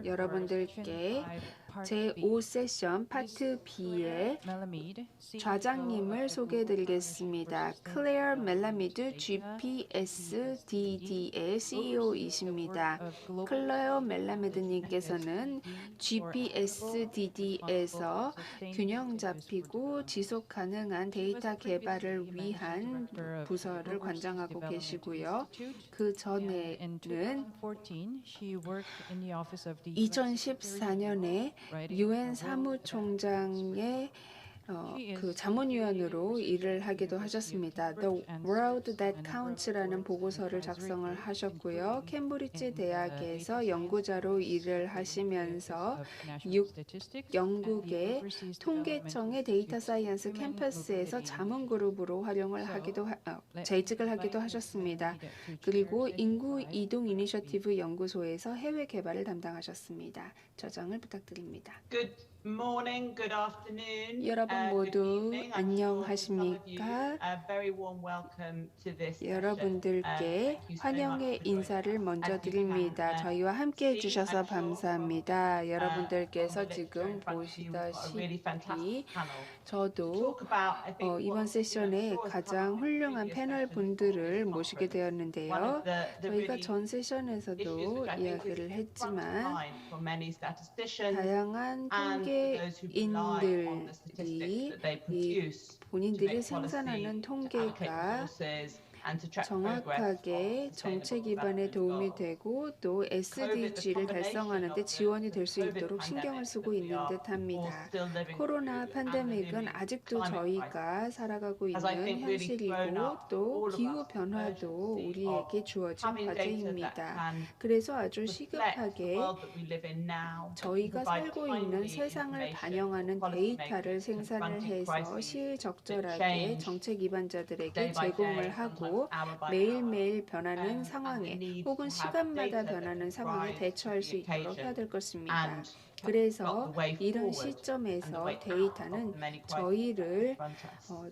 여러분들께 제5세션 파트 B의 좌장님을 소개해드리겠습니다. 클레어 멜라미드 GPSDD의 CEO이십니다. 클레어 멜라미드님께서는 GPSDD에서 균형 잡히고 지속 가능한 데이터 개발을 위한 부서를 관장하고 계시고요. 그 전에는 2014년에 UN 사무총장의 그 자문위원으로 일을 하기도 하셨습니다. The World That Counts라는 보고서를 작성을 하셨고요. 캠브리지 대학에서 연구자로 일을 하시면서 영국의 통계청의 데이터 사이언스 캠퍼스에서 자문 그룹으로 재직을 하기도 하셨습니다. 그리고 인구 이동 이니셔티브 연구소에서 해외 개발을 담당하셨습니다. 저장을 부탁드립니다. Morning, good afternoon. 여러분 모두 안녕하십니까? 여러분들께 환영의 인사를 먼저 드립니다. 저희와 함께 해주셔서 감사합니다. 여러분들께서 지금 보시다시피 저도 이번 세션에 가장 훌륭한 패널 분들을 모시게 되었는데요. 저희가 전 세션에서도 이야기를 했지만 다양한 통계인들이 본인들이 생산하는 통계가 정확하게 정책 기반에 도움이 되고 또 SDG를 달성하는 데 지원이 될 수 있도록 신경을 쓰고 있는 듯합니다. 코로나 팬데믹은 아직도 저희가 살아가고 있는 현실이고 또 기후 변화도 우리에게 주어진 과제입니다. 그래서 아주 시급하게 저희가 살고 있는 세상을 반영하는 데이터를 생산을 해서 시의적절하게 정책 기반자들에게 제공을 하고 매일매일 변하는 상황에 혹은 시간마다 변하는 상황에 대처할 수 있도록 해야 될 것입니다. 그래서 이런 시점에서 데이터는 저희를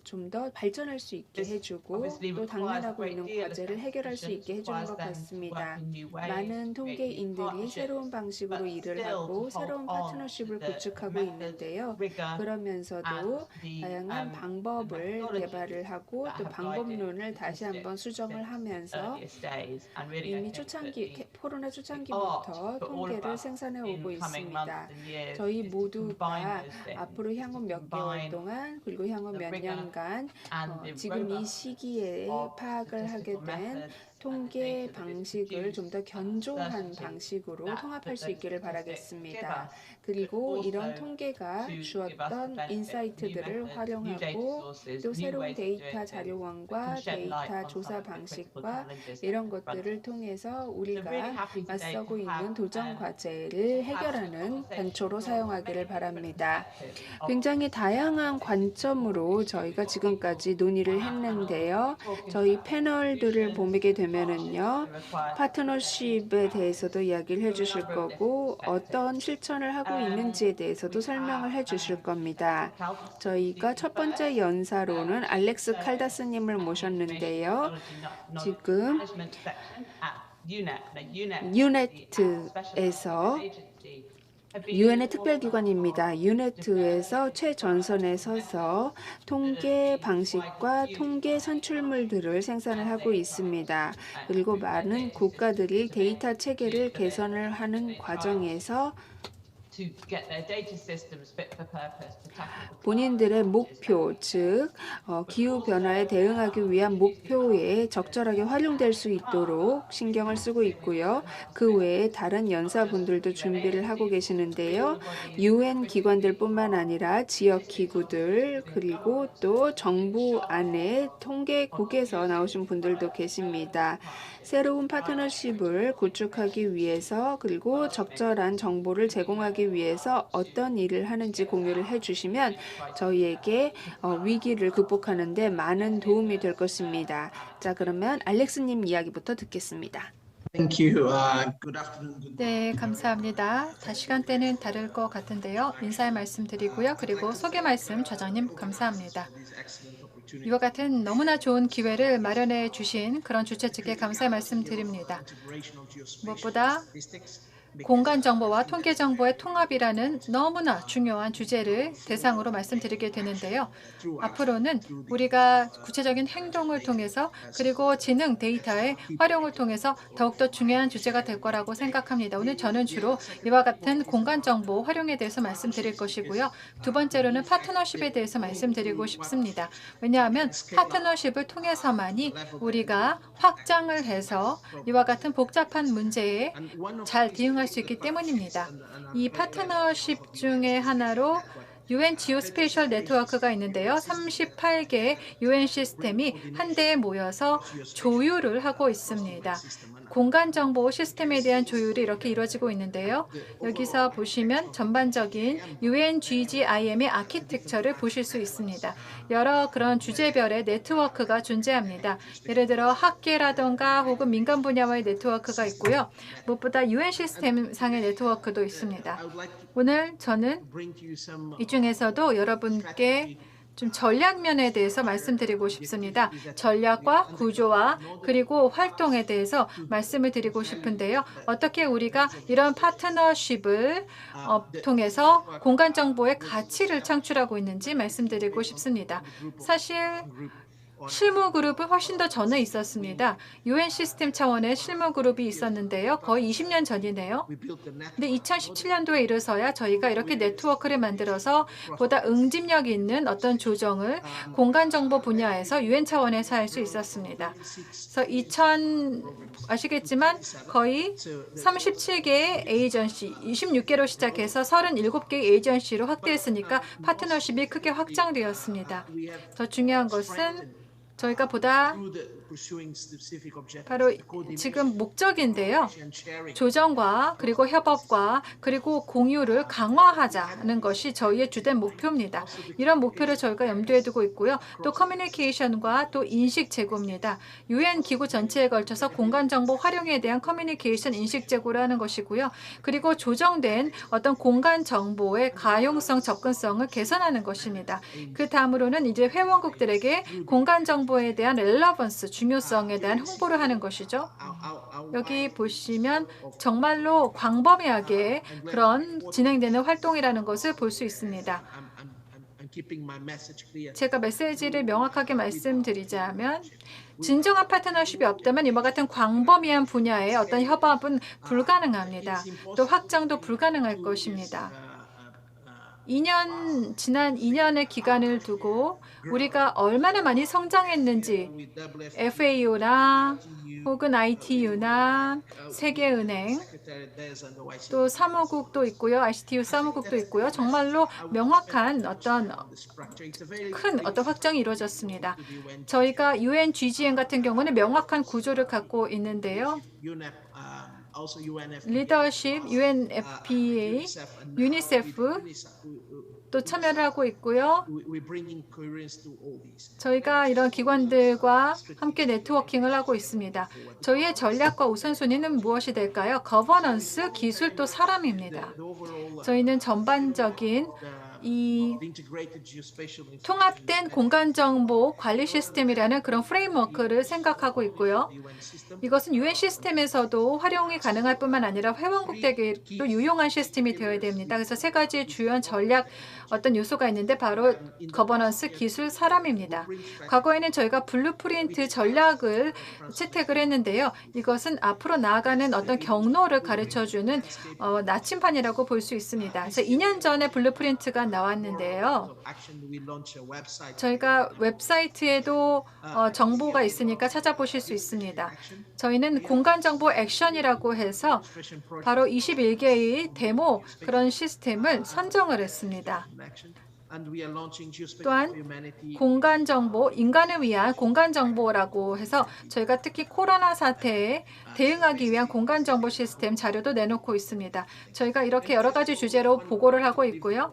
좀 더 발전할 수 있게 해주고 또 당면하고 있는 과제를 해결할 수 있게 해주는 것 같습니다. 많은 통계인들이 새로운 방식으로 일을 하고 새로운 파트너십을 구축하고 있는데요. 그러면서도 다양한 방법을 개발을 하고 또 방법론을 다시 한번 수정을 하면서 이미 코로나 초창기부터 통계를 생산해 오고 있습니다. 저희 모두가 앞으로 향후 몇 개월 동안 그리고 향후 몇 년간 지금 이 시기에 파악을 하게 된 통계 방식을 좀 더 견조한 방식으로 통합할 수 있기를 바라겠습니다. 그리고 이런 통계가 주었던 인사이트들을 활용하고 또 새로운 데이터 자료원과 데이터 조사 방식과 이런 것들을 통해서 우리가 맞서고 있는 도전 과제를 해결하는 단초로 사용하기를 바랍니다. 굉장히 다양한 관점으로 저희가 지금까지 논의를 했는데요. 저희 패널들을 보게 되면은요, 파트너십에 대해서도 이야기를 해주실 거고 어떤 실천을 하고 있는지에 대해서도 설명을 해주실 겁니다. 저희가 첫 번째 연사로는 알렉스 칼다스님을 모셨는데요. 지금 유네트에서 유엔의 특별기관입니다. 유네트에서 최전선에 서서 통계 방식과 통계 산출물들을 생산을 하고 있습니다. 그리고 많은 국가들이 데이터 체계를 개선을 하는 과정에서 본인들의 목표, 즉 기후변화에 대응하기 위한 목표에 적절하게 활용될 수 있도록 신경을 쓰고 있고요. 그 외에 다른 연사분들도 준비를 하고 계시는데요. UN 기관들뿐만 아니라 지역기구들 그리고 또 정부 안에 통계국에서 나오신 분들도 계십니다. 새로운 파트너십을 구축하기 위해서 그리고 적절한 정보를 제공하기 위해서 어떤 일을 하는지 공유를 해주시면 저희에게 위기를 극복하는 데 많은 도움이 될 것입니다. 자, 그러면 알렉스님 이야기부터 듣겠습니다. 네, 감사합니다. 시간대는 다를 것 같은데요. 인사의 말씀 드리고요. 그리고 소개 말씀 좌장님 감사합니다. 이와 같은 너무나 좋은 기회를 마련해 주신 그런 주최 측에 감사의 말씀 드립니다. 무엇보다 공간 정보와 통계 정보의 통합이라는 너무나 중요한 주제를 대상으로 말씀드리게 되는데요. 앞으로는 우리가 구체적인 행동을 통해서 그리고 지능 데이터의 활용을 통해서 더욱더 중요한 주제가 될 거라고 생각합니다. 오늘 저는 주로 이와 같은 공간 정보 활용에 대해서 말씀드릴 것이고요. 두 번째로는 파트너십에 대해서 말씀드리고 싶습니다. 왜냐하면 파트너십을 통해서만이 우리가 확장을 해서 이와 같은 복잡한 문제에 잘 대응할 수 있기 때문입니다. 이 파트너십 중에 하나로 UN 지오스페이셜 네트워크가 있는데요. 38개의 UN 시스템이 한데에 모여서 조율을 하고 있습니다. 공간 정보 시스템에 대한 조율이 이렇게 이루어지고 있는데요. 여기서 보시면 전반적인 UNGGIM의 아키텍처를 보실 수 있습니다. 여러 그런 주제별의 네트워크가 존재합니다. 예를 들어 학계라던가 혹은 민간 분야와의 네트워크가 있고요. 무엇보다 UN 시스템 상의 네트워크도 있습니다. 오늘 저는 이 중에서도 여러분께 좀 전략면에 대해서 말씀드리고 싶습니다. 전략과 구조와 그리고 활동에 대해서 말씀을 드리고 싶은데요. 어떻게 우리가 이런 파트너십을 통해서 공간 정보의 가치를 창출하고 있는지 말씀드리고 싶습니다. 사실 실무 그룹은 훨씬 더 전에 있었습니다. UN 시스템 차원의 실무 그룹이 있었는데요. 거의 20년 전이네요. 근데 2017년도에 이르서야 저희가 이렇게 네트워크를 만들어서 보다 응집력 있는 어떤 조정을 공간 정보 분야에서 UN 차원에서 할 수 있었습니다. 그래서 아시겠지만 거의 37개의 에이전시, 26개로 시작해서 37개의 에이전시로 확대했으니까 파트너십이 크게 확장되었습니다. 더 중요한 것은 저희가 보다 바로 지금 목적인데요. 조정과 그리고 협업과 그리고 공유를 강화하자는 것이 저희의 주된 목표입니다. 이런 목표를 저희가 염두에 두고 있고요. 또 커뮤니케이션과 또 인식 제고입니다. UN 기구 전체에 걸쳐서 공간 정보 활용에 대한 커뮤니케이션 인식 제고를 하는 것이고요. 그리고 조정된 어떤 공간 정보의 가용성, 접근성을 개선하는 것입니다. 그 다음으로는 이제 회원국들에게 공간 정보에 대한 렐러번스, 중요성에 대한 홍보를 하는 것이죠. 여기 보시면 정말로 광범위하게 그런 진행되는 활동이라는 것을 볼 수 있습니다. 제가 메시지를 명확하게 말씀드리자면 진정한 파트너십이 없다면 이와 같은 광범위한 분야의 어떤 협업은 불가능합니다. 또 확장도 불가능할 것입니다. 지난 2년의 기간을 두고 우리가 얼마나 많이 성장했는지 FAO나 혹은 ITU나 세계은행 또 사무국도 있고요. ICTU 사무국도 있고요. 정말로 명확한 큰 확장이 이루어졌습니다. 저희가 UNGGM 같은 경우는 명확한 구조를 갖고 있는데요. 리더십, UNFPA, 유니세프 또 참여를 하고 있고요. 저희가 이런 기관들과 함께 네트워킹을 하고 있습니다. 저희의 전략과 우선순위는 무엇이 될까요? 거버넌스, 기술 또 사람입니다. 저희는 전반적인 이 통합된 공간정보 관리 시스템이라는 그런 프레임워크를 생각하고 있고요. 이것은 UN 시스템에서도 활용이 가능할 뿐만 아니라 회원국들에게도 유용한 시스템이 되어야 됩니다. 그래서 세 가지 주요한 전략 어떤 요소가 있는데 바로 거버넌스, 기술, 사람입니다. 과거에는 저희가 블루프린트 전략을 채택을 했는데요. 이것은 앞으로 나아가는 어떤 경로를 가르쳐주는 나침반이라고 볼 수 있습니다. 그래서 2년 전에 블루프린트가 나왔는데요. 저희가 웹사이트에도 정보가 있으니까 찾아보실 수 있습니다. 저희는 공간정보 액션이라고 해서 바로 21개의 데모 그런 시스템을 선정을 했습니다. 또한 공간정보, 인간을 위한 공간정보라고 해서 저희가 특히 코로나 사태에 대응하기 위한 공간정보 시스템 자료도 내놓고 있습니다. 저희가 이렇게 여러 가지 주제로 보고를 하고 있고요.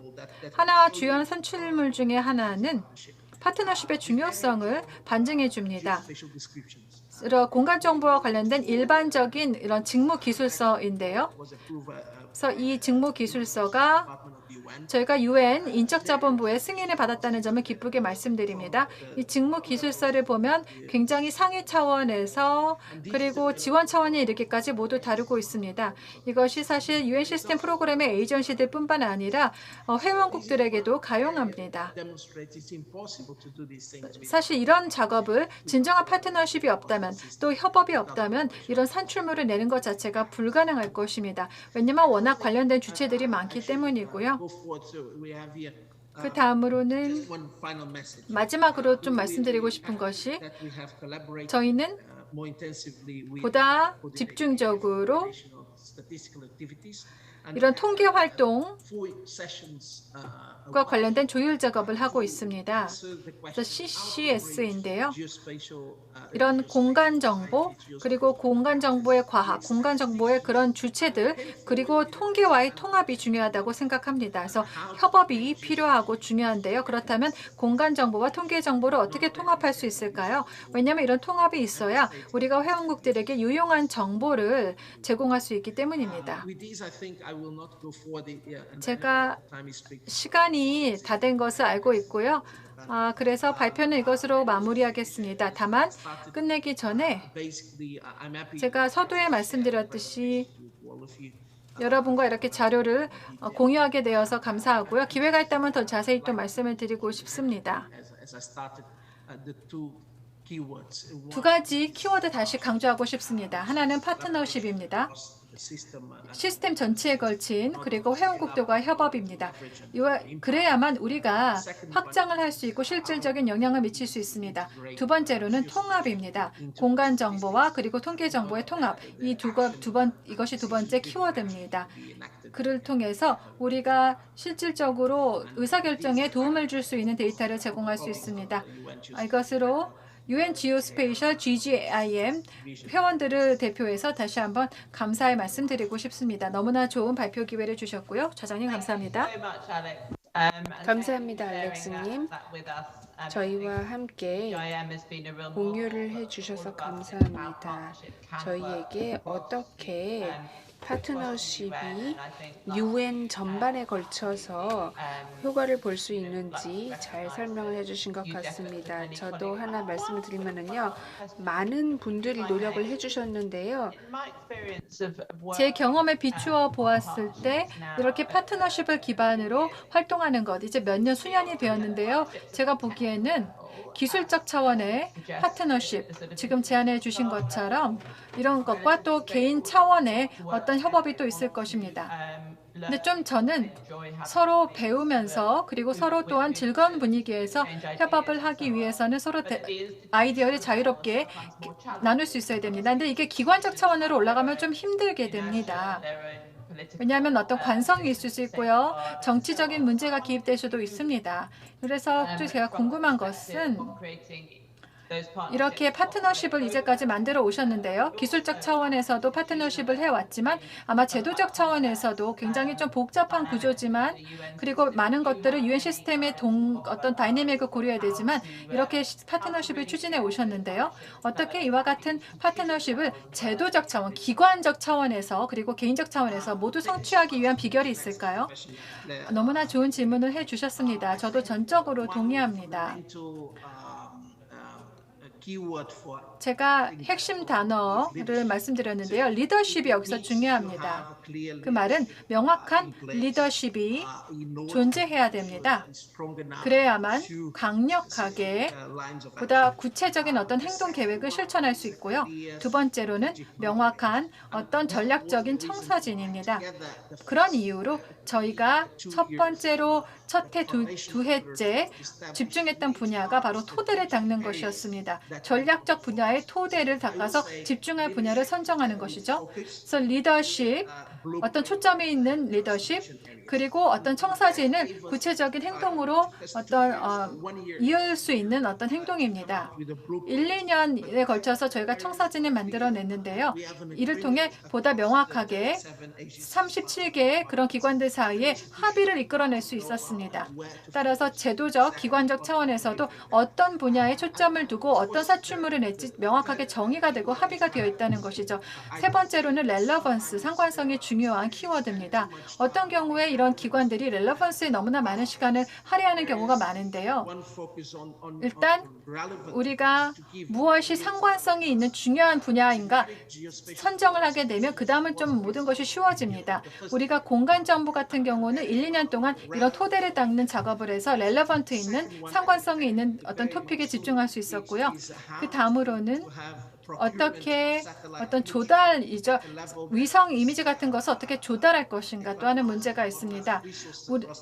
하나 주요한 산출물 중에 하나는 파트너십의 중요성을 반증해 줍니다. 공간 정보와 관련된 일반적인 이런 직무 기술서인데요. 그래서 이 직무 기술서가 저희가 UN 인적자본부의 승인을 받았다는 점을 기쁘게 말씀드립니다. 이 직무 기술서를 보면 굉장히 상위 차원에서 그리고 지원 차원에 이르기까지 모두 다루고 있습니다. 이것이 사실 UN 시스템 프로그램의 에이전시들 뿐만 아니라 회원국들에게도 가용합니다. 사실 이런 작업을 진정한 파트너십이 없다면 또 협업이 없다면 이런 산출물을 내는 것 자체가 불가능할 것입니다. 왜냐하면 워낙 관련된 주체들이 많기 때문이고요. 그 다음으로는 마지막으로 좀 말씀드리고 싶은 것이 저희는 보다 집중적으로 이런 통계 활동과 관련된 조율 작업을 하고 있습니다. 그래서 CCS인데요. 이런 공간 정보, 그리고 공간 정보의 과학, 공간 정보의 그런 주체들, 그리고 통계와의 통합이 중요하다고 생각합니다. 그래서 협업이 필요하고 중요한데요. 그렇다면 공간 정보와 통계 정보를 어떻게 통합할 수 있을까요? 왜냐하면 이런 통합이 있어야 우리가 회원국들에게 유용한 정보를 제공할 수 있기 때문입니다. 제가 시간이 다 된 것을 알고 있고요. 그래서 발표는 이것으로 마무리하겠습니다. 다만 끝내기 전에 제가 서두에 말씀드렸듯이 여러분과 이렇게 자료를 공유하게 되어서 감사하고요. 기회가 있다면 더 자세히 또 말씀을 드리고 싶습니다. 두 가지 키워드 다시 강조하고 싶습니다. 하나는 파트너십입니다. 시스템 전체에 걸친 그리고 회원국들과의 협업입니다. 그래야만 우리가 확장을 할 수 있고 실질적인 영향을 미칠 수 있습니다. 두 번째로는 통합입니다. 공간 정보와 그리고 통계 정보의 통합. 이것이 두 번째 키워드입니다. 그를 통해서 우리가 실질적으로 의사결정에 도움을 줄 수 있는 데이터를 제공할 수 있습니다. 이것으로 UN Geospatial GGIM 회원들을 대표해서 다시 한번 감사의 말씀드리고 싶습니다. 너무나 좋은 발표 기회를 주셨고요. 차장님 감사합니다. 감사합니다, 알렉스님. 저희와 함께 공유를 해주셔서 감사합니다. 저희에게 어떻게 파트너십이 UN 전반에 걸쳐서 효과를 볼 수 있는지 잘 설명을 해주신 것 같습니다. 저도 하나 말씀을 드리면은요, 많은 분들이 노력을 해주셨는데요. 제 경험에 비추어 보았을 때 이렇게 파트너십을 기반으로 활동하는 것 이제 몇 년, 수년이 되었는데요. 제가 보기에는 기술적 차원의 파트너십, 지금 제안해 주신 것처럼 이런 것과 또 개인 차원의 어떤 협업이 또 있을 것입니다. 근데 좀 저는 서로 배우면서 그리고 서로 또한 즐거운 분위기에서 협업을 하기 위해서는 서로 아이디어를 자유롭게 나눌 수 있어야 됩니다. 근데 이게 기관적 차원으로 올라가면 좀 힘들게 됩니다. 왜냐하면 어떤 관성이 있을 수 있고요. 정치적인 문제가 기입될 수도 있습니다. 그래서 또 제가 궁금한 것은 이렇게 파트너십을 이제까지 만들어 오셨는데요. 기술적 차원에서도 파트너십을 해왔지만 아마 제도적 차원에서도 굉장히 좀 복잡한 구조지만 그리고 많은 것들을 UN 시스템의 어떤 다이내믹을 고려해야 되지만 이렇게 파트너십을 추진해 오셨는데요. 어떻게 이와 같은 파트너십을 제도적 차원, 기관적 차원에서 그리고 개인적 차원에서 모두 성취하기 위한 비결이 있을까요? 너무나 좋은 질문을 해주셨습니다. 저도 전적으로 동의합니다. 제가 핵심 단어를 말씀드렸는데요. 리더십이 여기서 중요합니다. 그 말은 명확한 리더십이 존재해야 됩니다. 그래야만 강력하게 보다 구체적인 어떤 행동 계획을 실천할 수 있고요. 두 번째로는 명확한 어떤 전략적인 청사진입니다. 그런 이유로 저희가 첫 번째로 첫 해, 두 해째 집중했던 분야가 바로 토대를 닦는 것이었습니다. 전략적 분야의 토대를 닦아서 집중할 분야를 선정하는 것이죠. 그래서 리더십, 어떤 초점이 있는 리더십, 그리고 어떤 청사진을 구체적인 행동으로 이을 수 있는 어떤 행동입니다. 1, 2년에 걸쳐서 저희가 청사진을 만들어냈는데요. 이를 통해 보다 명확하게 37개의 그런 기관들 사이에 합의를 이끌어낼 수 있었습니다. 따라서 제도적, 기관적 차원에서도 어떤 분야에 초점을 두고 어떤 사출물을 낼지 명확하게 정의가 되고 합의가 되어 있다는 것이죠. 세 번째로는 렐러번스, 상관성이 중요합니다. 중요한 키워드입니다. 어떤 경우에 이런 기관들이 렐러번스에 너무나 많은 시간을 할애하는 경우가 많은데요. 일단 우리가 무엇이 상관성이 있는 중요한 분야인가 선정을 하게 되면 그 다음은 좀 모든 것이 쉬워집니다. 우리가 공간 정보 같은 경우는 1, 2년 동안 이런 토대를 닦는 작업을 해서 렐러번트 있는 상관성이 있는 어떤 토픽에 집중할 수 있었고요. 그 다음으로는 어떻게 어떤 조달이죠. 위성 이미지 같은 것을 어떻게 조달할 것인가 또 하는 문제가 있습니다.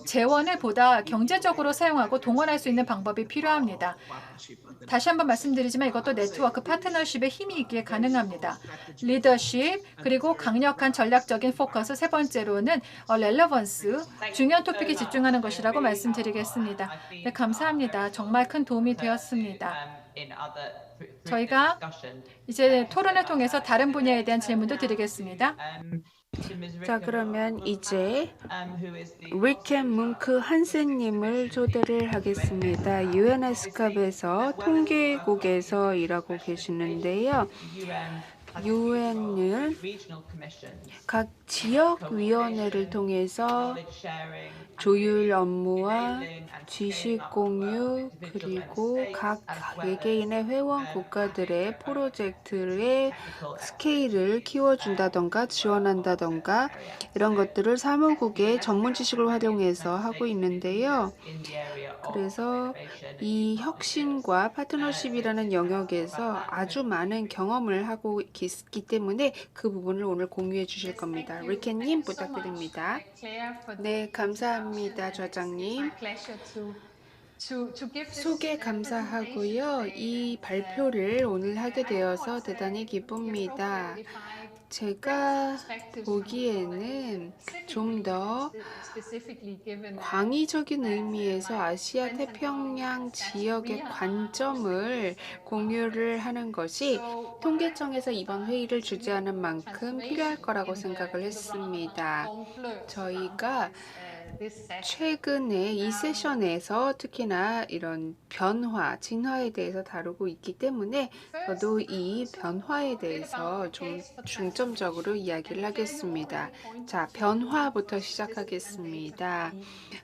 재원을 보다 경제적으로 사용하고 동원할 수 있는 방법이 필요합니다. 다시 한번 말씀드리지만 이것도 네트워크 파트너십의 힘이 있기에 가능합니다. 리더십 그리고 강력한 전략적인 포커스 세 번째로는 렐러번스 중요한 토픽에 집중하는 것이라고 말씀드리겠습니다. 네, 감사합니다. 정말 큰 도움이 되었습니다. 저희가 이제 토론을 통해서 다른 분야에 대한 질문도 드리겠습니다. 자, 그러면 이제 리켄 뭉크 한센님을 초대를 하겠습니다. UNESCAP에서 통계국에서 일하고 계시는데요. UN은 각 지역위원회를 통해서 조율 업무와 지식 공유 그리고 각 개개인의 회원 국가들의 프로젝트의 스케일을 키워준다던가 지원한다던가 이런 것들을 사무국의 전문 지식을 활용해서 하고 있는데요. 그래서 이 혁신과 파트너십이라는 영역에서 아주 많은 경험을 하고 있기 때문에 그 부분을 오늘 공유해 주실 겁니다. 리켄님 부탁드립니다. 네, 감사합니다, 저장님. 소개 감사하고요. 이 발표를 오늘 하게 되어서 대단히 기쁩니다. 제가 보기에는 좀 더 광의적인 의미에서 아시아 태평양 지역의 관점을 공유를 하는 것이 통계청에서 이번 회의를 주재하는 만큼 필요할 거라고 생각을 했습니다. 저희가 최근에 이 세션에서 특히나 이런 변화, 진화에 대해서 다루고 있기 때문에 저도 이 변화에 대해서 좀 중점적으로 이야기를 하겠습니다. 자, 변화부터 시작하겠습니다.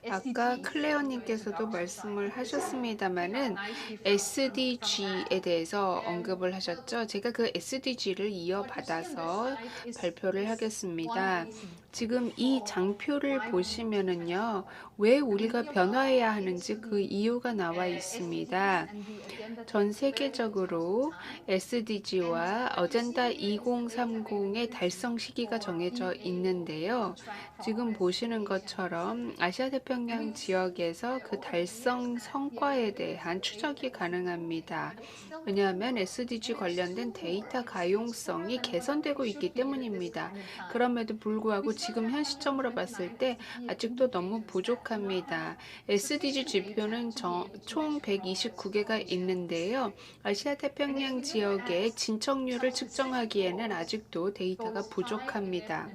아까 클레어님께서도 말씀을 하셨습니다만은 SDG에 대해서 언급을 하셨죠. 제가 그 SDG를 이어받아서 발표를 하겠습니다. 지금 이 장표를 보시면은요, 왜 우리가 변화해야 하는지 그 이유가 나와 있습니다. 전 세계적으로 SDG와 어젠다 2030의 달성 시기가 정해져 있는데요. 지금 보시는 것처럼 아시아 태평양 지역에서 그 달성 성과에 대한 추적이 가능합니다. 왜냐하면 SDG 관련된 데이터 가용성이 개선되고 있기 때문입니다. 그럼에도 불구하고 지금 현 시점으로 봤을 때 아직도 너무 부족합니다. SDG 지표는 총 129개가 있는데요. 아시아 태평양 지역의 진척률을 측정하기에는 아직도 데이터가 부족합니다.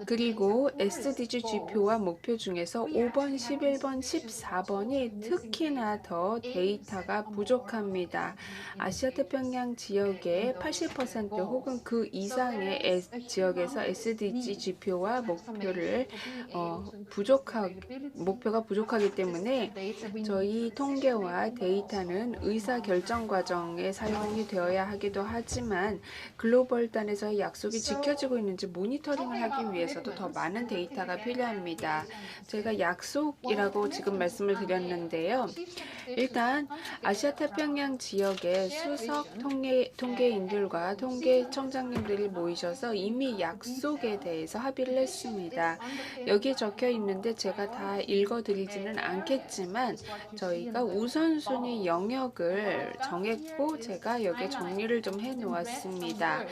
그리고 SDG 지표와 목표 중에서 5번, 11번, 14번이 특히나 더 데이터가 부족합니다. 아시아 태평양 지역의 80% 혹은 그 이상의 지역에서 SDG 지표와 목표가 부족하기 때문에 저희 통계와 데이터는 의사결정 과정에 사용이 되어야 하기도 하지만 글로벌 단에서의 약속이 지켜지고 있는지 모니터링을 하기 위해서도 더 많은 데이터가 필요합니다. 제가 약속이라고 지금 말씀을 드렸는데요. 일단 아시아 태평양 지역의 수석 통계인들과 통계청장님들이 모이셔서 이미 약속에 대해서 합의를 했습니다. 여기에 적혀 있는데 제가 다 읽어드리지는 않겠지만 저희가 우선순위 영역을 정했고 제가 여기에 정리를 좀 해놓았습니다.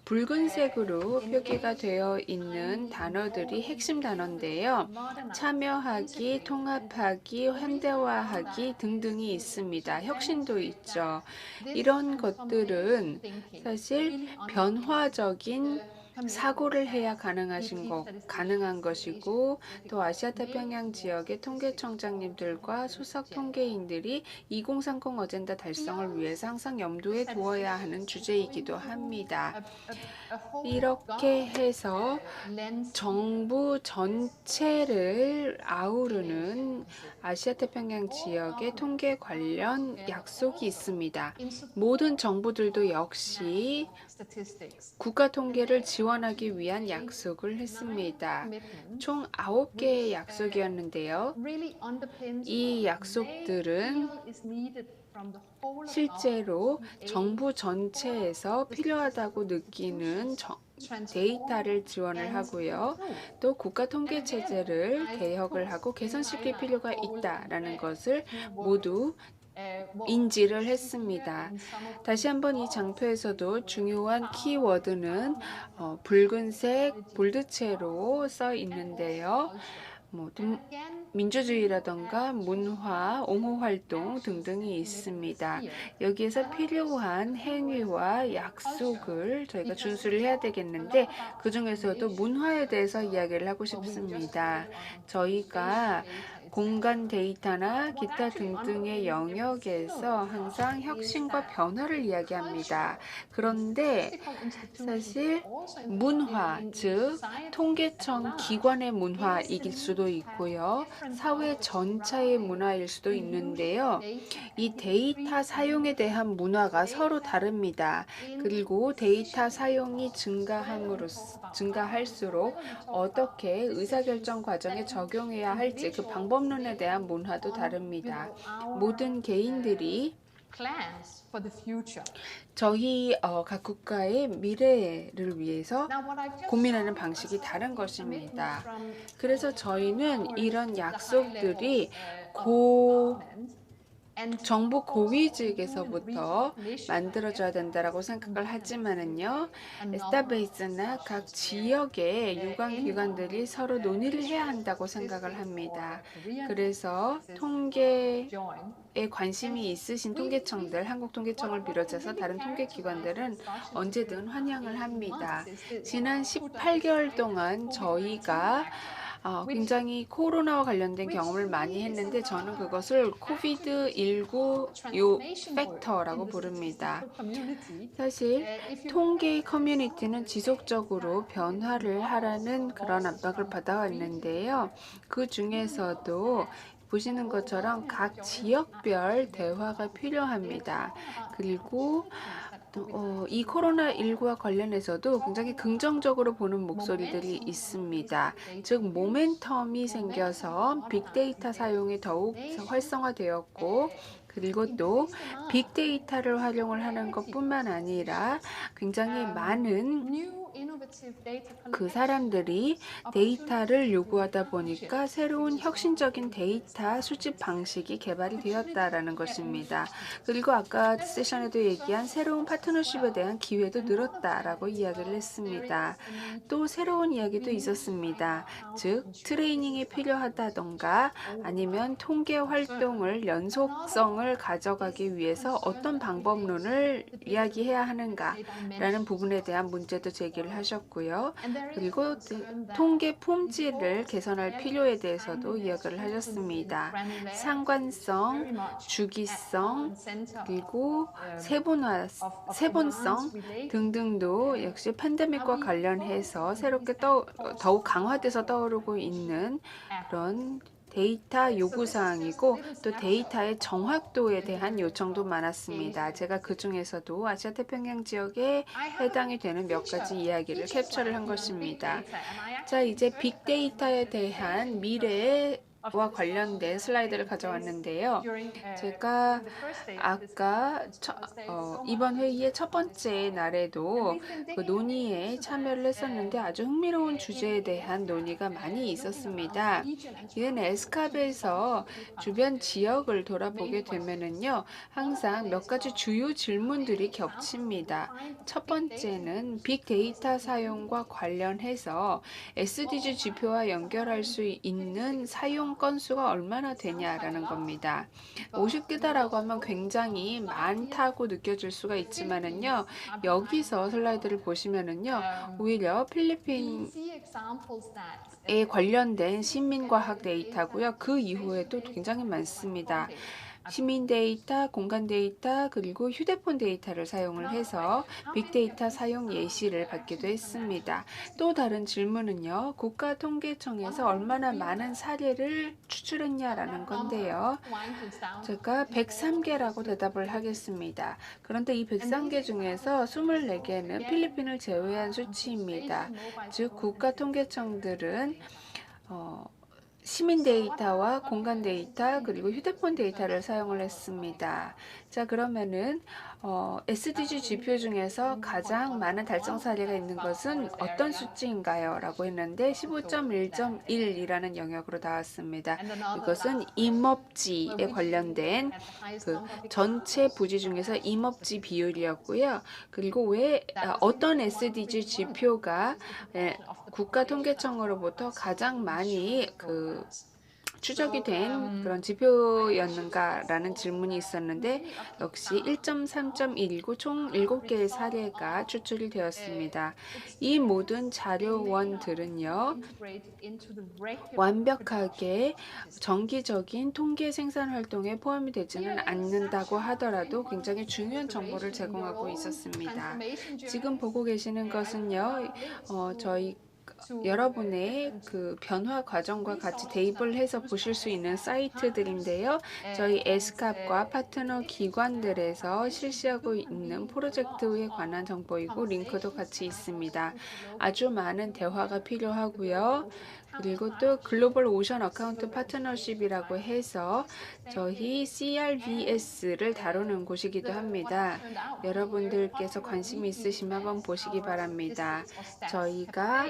붉은색으로 표기가 되어 있는 단어들이 핵심 단어인데요. 참여하기, 통합하기, 현대화하기 등등이 있습니다. 혁신도 있죠. 이런 것들은 사실 변화적인 사고를 해야 가능한 것이고 또 아시아태평양 지역의 통계청장님들과 수석 통계인들이 2030 어젠다 달성을 위해서 항상 염두에 두어야 하는 주제이기도 합니다. 이렇게 해서 정부 전체를 아우르는 아시아태평양 지역의 통계 관련 약속이 있습니다. 모든 정부들도 역시 국가 통계를 지원하기 위한 약속을 했습니다. 총 9개의 약속이었는데요. 이 약속들은 실제로 정부 전체에서 필요하다고 느끼는 데이터를 지원을 하고요. 또 국가 통계 체제를 개혁을 하고 개선시킬 필요가 있다라는 것을 모두 인지를 했습니다. 다시 한번 이 장표에서도 중요한 키워드는 붉은색 볼드체로 써 있는데요. 민주주의라던가 문화, 옹호활동 등등이 있습니다. 여기에서 필요한 행위와 약속을 저희가 준수를 해야 되겠는데 그 중에서도 문화에 대해서 이야기를 하고 싶습니다. 저희가 공간 데이터나 기타 등등의 영역에서 항상 혁신과 변화를 이야기합니다. 그런데 사실 문화, 즉 통계청 기관의 문화이길 수도 있고요. 사회 전체의 문화일 수도 있는데요. 이 데이터 사용에 대한 문화가 서로 다릅니다. 그리고 데이터 사용이 증가할수록 어떻게 의사결정 과정에 적용해야 할지 그 방법론에 대한 문화도 다릅니다. 모든 개인들이 저희 각 국가의 미래를 위해서 고민하는 방식이 다른 것입니다. 그래서 저희는 이런 약속들이 정부 고위직에서부터 만들어져야 된다고 생각을 하지만은요, 에스타베이스나 각 지역의 유관기관들이 서로 논의를 해야 한다고 생각을 합니다. 그래서 통계에 관심이 있으신 통계청들, 한국통계청을 비롯해서 다른 통계기관들은 언제든 환영을 합니다. 지난 18개월 동안 저희가 굉장히 코로나와 관련된 경험을 많이 했는데 저는 그것을 코비드-19 요 팩터라고 부릅니다. 사실 통계 커뮤니티는 지속적으로 변화를 하라는 그런 압박을 받아왔는데요. 그 중에서도 보시는 것처럼 각 지역별 대화가 필요합니다. 그리고 이 코로나19와 관련해서도 굉장히 긍정적으로 보는 목소리들이 있습니다. 즉 모멘텀이 생겨서 빅데이터 사용이 더욱 활성화되었고 그리고 또 빅데이터를 활용을 하는 것뿐만 아니라 굉장히 많은 그 사람들이 데이터를 요구하다 보니까 새로운 혁신적인 데이터 수집 방식이 개발이 되었다라는 것입니다. 그리고 아까 세션에도 얘기한 새로운 파트너십에 대한 기회도 늘었다라고 이야기를 했습니다. 또 새로운 이야기도 있었습니다. 즉 트레이닝이 필요하다던가 아니면 통계 활동을 연속성을 가져가기 위해서 어떤 방법론을 이야기해야 하는가라는 부분에 대한 문제도 제기를 하셨고요. 그리고 통계 품질을 개선할 필요에 대해서도 이야기를 하셨습니다. 상관성, 주기성, 그리고 세분성 등등도 역시 팬데믹과 관련해서 새롭게 더욱 강화돼서 떠오르고 있는 그런 데이터 요구사항이고 또 데이터의 정확도에 대한 요청도 많았습니다. 제가 그 중에서도 아시아태평양 지역에 해당이 되는 몇 가지 이야기를 캡처를 한 것입니다. 자, 이제 빅데이터에 대한 미래의 와 관련된 슬라이드를 가져왔는데요. 제가 아까 이번 회의의 첫 번째 날에도 그 논의에 참여를 했었는데 아주 흥미로운 주제에 대한 논의가 많이 있었습니다. 이는 에스캅에서 주변 지역을 돌아보게 되면은요, 항상 몇 가지 주요 질문들이 겹칩니다. 첫 번째는 빅데이터 사용과 관련해서 SDG 지표와 연결할 수 있는 사용 총 건수가 얼마나 되냐라는 겁니다. 50개다라고 하면 굉장히 많다고 느껴질 수가 있지만은요, 여기서 슬라이드를 보시면은요, 오히려 필리핀에 관련된 시민과학 데이터고요. 그 이후에도 굉장히 많습니다. 시민 데이터, 공간 데이터, 그리고 휴대폰 데이터를 사용을 해서 빅데이터 사용 예시를 받기도 했습니다. 또 다른 질문은요, 국가통계청에서 얼마나 많은 사례를 추출했냐라는 건데요. 제가 103개라고 대답을 하겠습니다. 그런데 이 103개 중에서 24개는 필리핀을 제외한 수치입니다. 즉, 국가통계청들은 시민 데이터와 공간 데이터 그리고 휴대폰 데이터를 사용을 했습니다. 자, 그러면은 SDG 지표 중에서 가장 많은 달성 사례가 있는 것은 어떤 수치인가요? 라고 했는데 15.1.1이라는 영역으로 나왔습니다. 이것은 임업지에 관련된 그 전체 부지 중에서 임업지 비율이었고요. 그리고 왜 어떤 SDG 지표가 국가통계청으로부터 가장 많이 추적이 된 그런 지표였는가라는 질문이 있었는데 역시 1.3.1이고 총 7개의 사례가 추출이 되었습니다. 이 모든 자료원들은요, 완벽하게 정기적인 통계 생산 활동에 포함이 되지는 않는다고 하더라도 굉장히 중요한 정보를 제공하고 있었습니다. 지금 보고 계시는 것은요, 저희 여러분의 그 변화 과정과 같이 대입을 해서 보실 수 있는 사이트들인데요. 저희 에스캅과 파트너 기관들에서 실시하고 있는 프로젝트에 관한 정보이고 링크도 같이 있습니다. 아주 많은 대화가 필요하고요. 그리고 또 글로벌 오션 어카운트 파트너십이라고 해서 저희 CRVS를 다루는 곳이기도 합니다. 여러분들께서 관심이 있으시면 한번 보시기 바랍니다. 저희가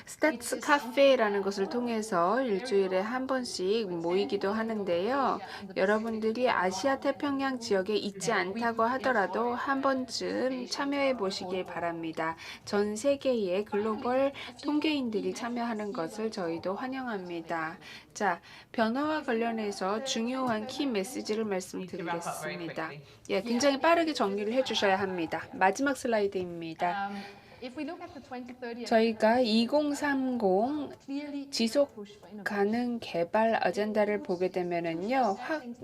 스tats 카페라는 것을 통해서 일주일에 한 번씩 모이기도 하는데요. 여러분들이 아시아 태평양 지역에 있지 않다고 하더라도 한 번쯤 참여해 보시길 바랍니다. 전 세계의 글로벌 통계인들이 참여하는 것을 저희도 환영합니다. 자, 변화와 관련해서 중요한 키 메시지를 말씀드리겠습니다. 예, 굉장히 빠르게 정리를 해주셔야 합니다. 마지막 슬라이드입니다. 저희가 2030 지속 가능 개발 아젠다를 보게 되면은요,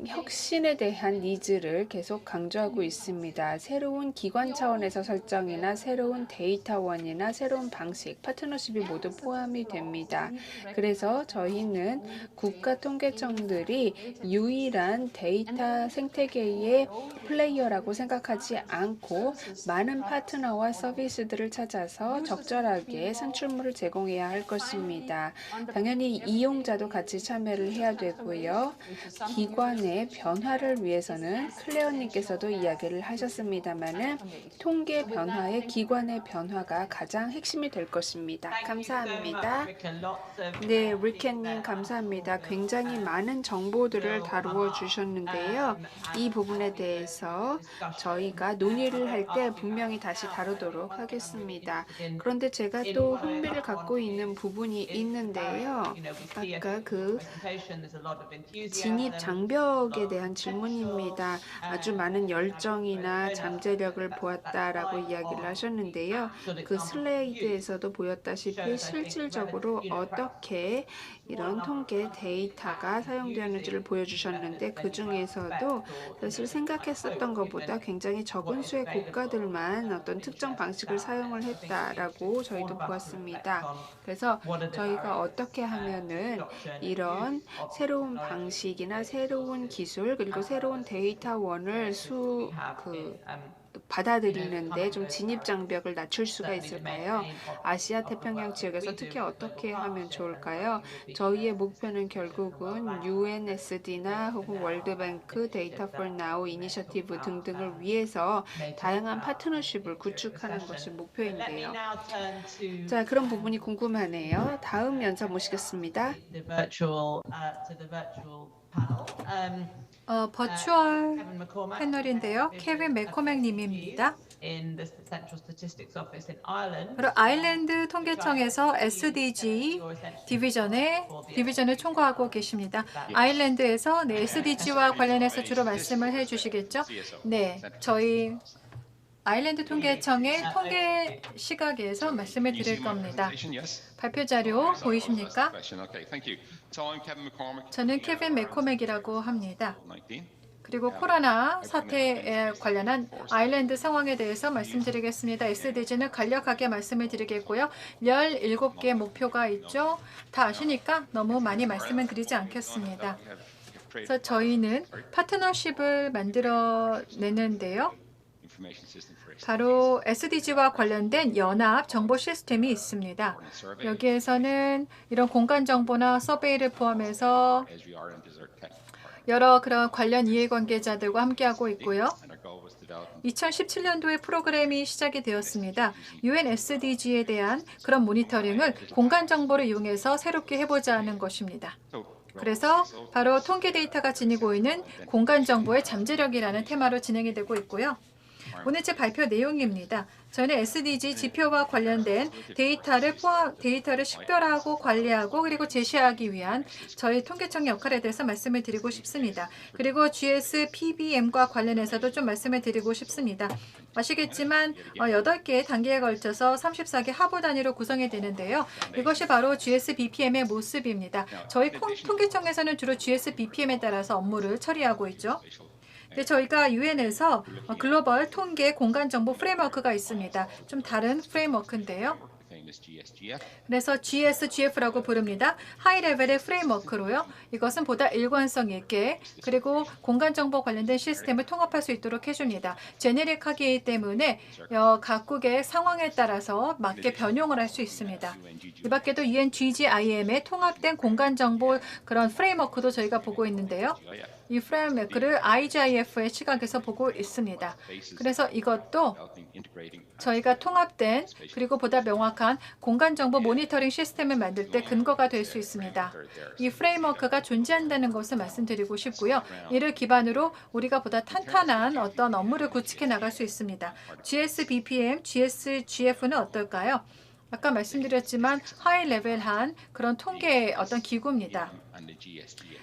혁신에 대한 니즈를 계속 강조하고 있습니다. 새로운 기관 차원에서 설정이나 새로운 데이터원이나 새로운 방식, 파트너십이 모두 포함이 됩니다. 그래서 저희는 국가통계청들이 유일한 데이터 생태계의 플레이어라고 생각하지 않고 많은 파트너와 서비스들을 찾아서 적절하게 산출물을 제공해야 할 것입니다. 당연히 이용자도 같이 참여를 해야 되고요. 기관의 변화를 위해서는 클레어님께서도 이야기를 하셨습니다만은 통계 변화의 기관의 변화가 가장 핵심이 될 것입니다. 감사합니다. 네, 리켄님 감사합니다. 굉장히 많은 정보들을 다루어 주셨는데요. 이 부분에 대해서 저희가 논의를 할 때 분명히 다시 다루도록 하겠습니다. 그런데 제가 또 흥미를 갖고 있는 부분이 있는데요. 아까 그 진입 장벽에 대한 질문입니다. 아주 많은 열정이나 잠재력을 보았다라고 이야기를 하셨는데요. 그 슬라이드에서도 보였다시피 실질적으로 어떻게 이런 통계 데이터가 사용되었는지를 보여주셨는데 그 중에서도 사실 생각했었던 것보다 굉장히 적은 수의 국가들만 어떤 특정 방식을 사용을 했다라고 저희도 보았습니다. 그래서 저희가 어떻게 하면은 이런 새로운 방식이나 새로운 기술 그리고 새로운 데이터원을 받아들이는데 좀 진입 장벽을 낮출 수가 있을까요? 아시아 태평양 지역에서 특히 어떻게 하면 좋을까요? 저희의 목표는 결국은 UNSD나 혹은 월드뱅크, Data for Now 이니셔티브 등등을 위해서 다양한 파트너십을 구축하는 것이 목표인데요. 자, 그런 부분이 궁금하네요. 다음 연사 모시겠습니다. 버추얼 패널인데요. 케빈 맥코맥 님입니다. in the Central Statistics Office in Ireland. 바로 아일랜드 통계청에서 SDG 디비전을 총괄하고 계십니다. 아일랜드에서 네, SDG와 관련해서 주로 말씀을 해주시겠죠? 네, 저희 아일랜드 통계청의 통계 시각에서 말씀을 드릴 겁니다. 발표 자료 보이십니까? 저는 케빈 맥코맥이라고 합니다. 그리고 코로나 사태에 관련한 아일랜드 상황에 대해서 말씀드리겠습니다. SDG는 간략하게 말씀을 드리겠고요. 17개 목표가 있죠. 다 아시니까 너무 많이 말씀을 드리지 않겠습니다. 그래서 저희는 파트너십을 만들어내는데요. 바로 SDG와 관련된 연합 정보 시스템이 있습니다. 여기에서는 이런 공간 정보나 서베이를 포함해서 여러 그런 관련 이해관계자들과 함께하고 있고요. 2017년도에 프로그램이 시작이 되었습니다. UN SDG에 대한 그런 모니터링을 공간 정보를 이용해서 새롭게 해보자 하는 것입니다. 그래서 바로 통계 데이터가 지니고 있는 공간 정보의 잠재력이라는 테마로 진행이 되고 있고요. 오늘 제 발표 내용입니다. 저는 SDG 지표와 관련된 데이터를 식별하고 관리하고 그리고 제시하기 위한 저희 통계청의 역할에 대해서 말씀을 드리고 싶습니다. 그리고 GS PBM과 관련해서도 좀 말씀을 드리고 싶습니다. 아시겠지만 8개의 단계에 걸쳐서 34개 하부 단위로 구성이 되는데요. 이것이 바로 GS BPM의 모습입니다. 저희 통계청에서는 주로 GS BPM에 따라서 업무를 처리하고 있죠. 네, 저희가 유엔에서 글로벌 통계 공간 정보 프레임워크가 있습니다. 좀 다른 프레임워크인데요. 그래서 GSGF라고 부릅니다. 하이 레벨의 프레임워크로요. 이것은 보다 일관성 있게 그리고 공간 정보 관련된 시스템을 통합할 수 있도록 해줍니다. 제네릭하기 때문에 각국의 상황에 따라서 맞게 변용을 할 수 있습니다. 이 밖에도 UNGGIM의 통합된 공간 정보 그런 프레임워크도 저희가 보고 있는데요. 이 프레임워크를 IGIF의 시각에서 보고 있습니다. 그래서 이것도 저희가 통합된 그리고 보다 명확한 공간정보 모니터링 시스템을 만들 때 근거가 될 수 있습니다. 이 프레임워크가 존재한다는 것을 말씀드리고 싶고요. 이를 기반으로 우리가 보다 탄탄한 어떤 업무를 구축해 나갈 수 있습니다. GS BPM, GS GF는 어떨까요? 아까 말씀드렸지만 하이 레벨한 그런 통계의 어떤 기구입니다.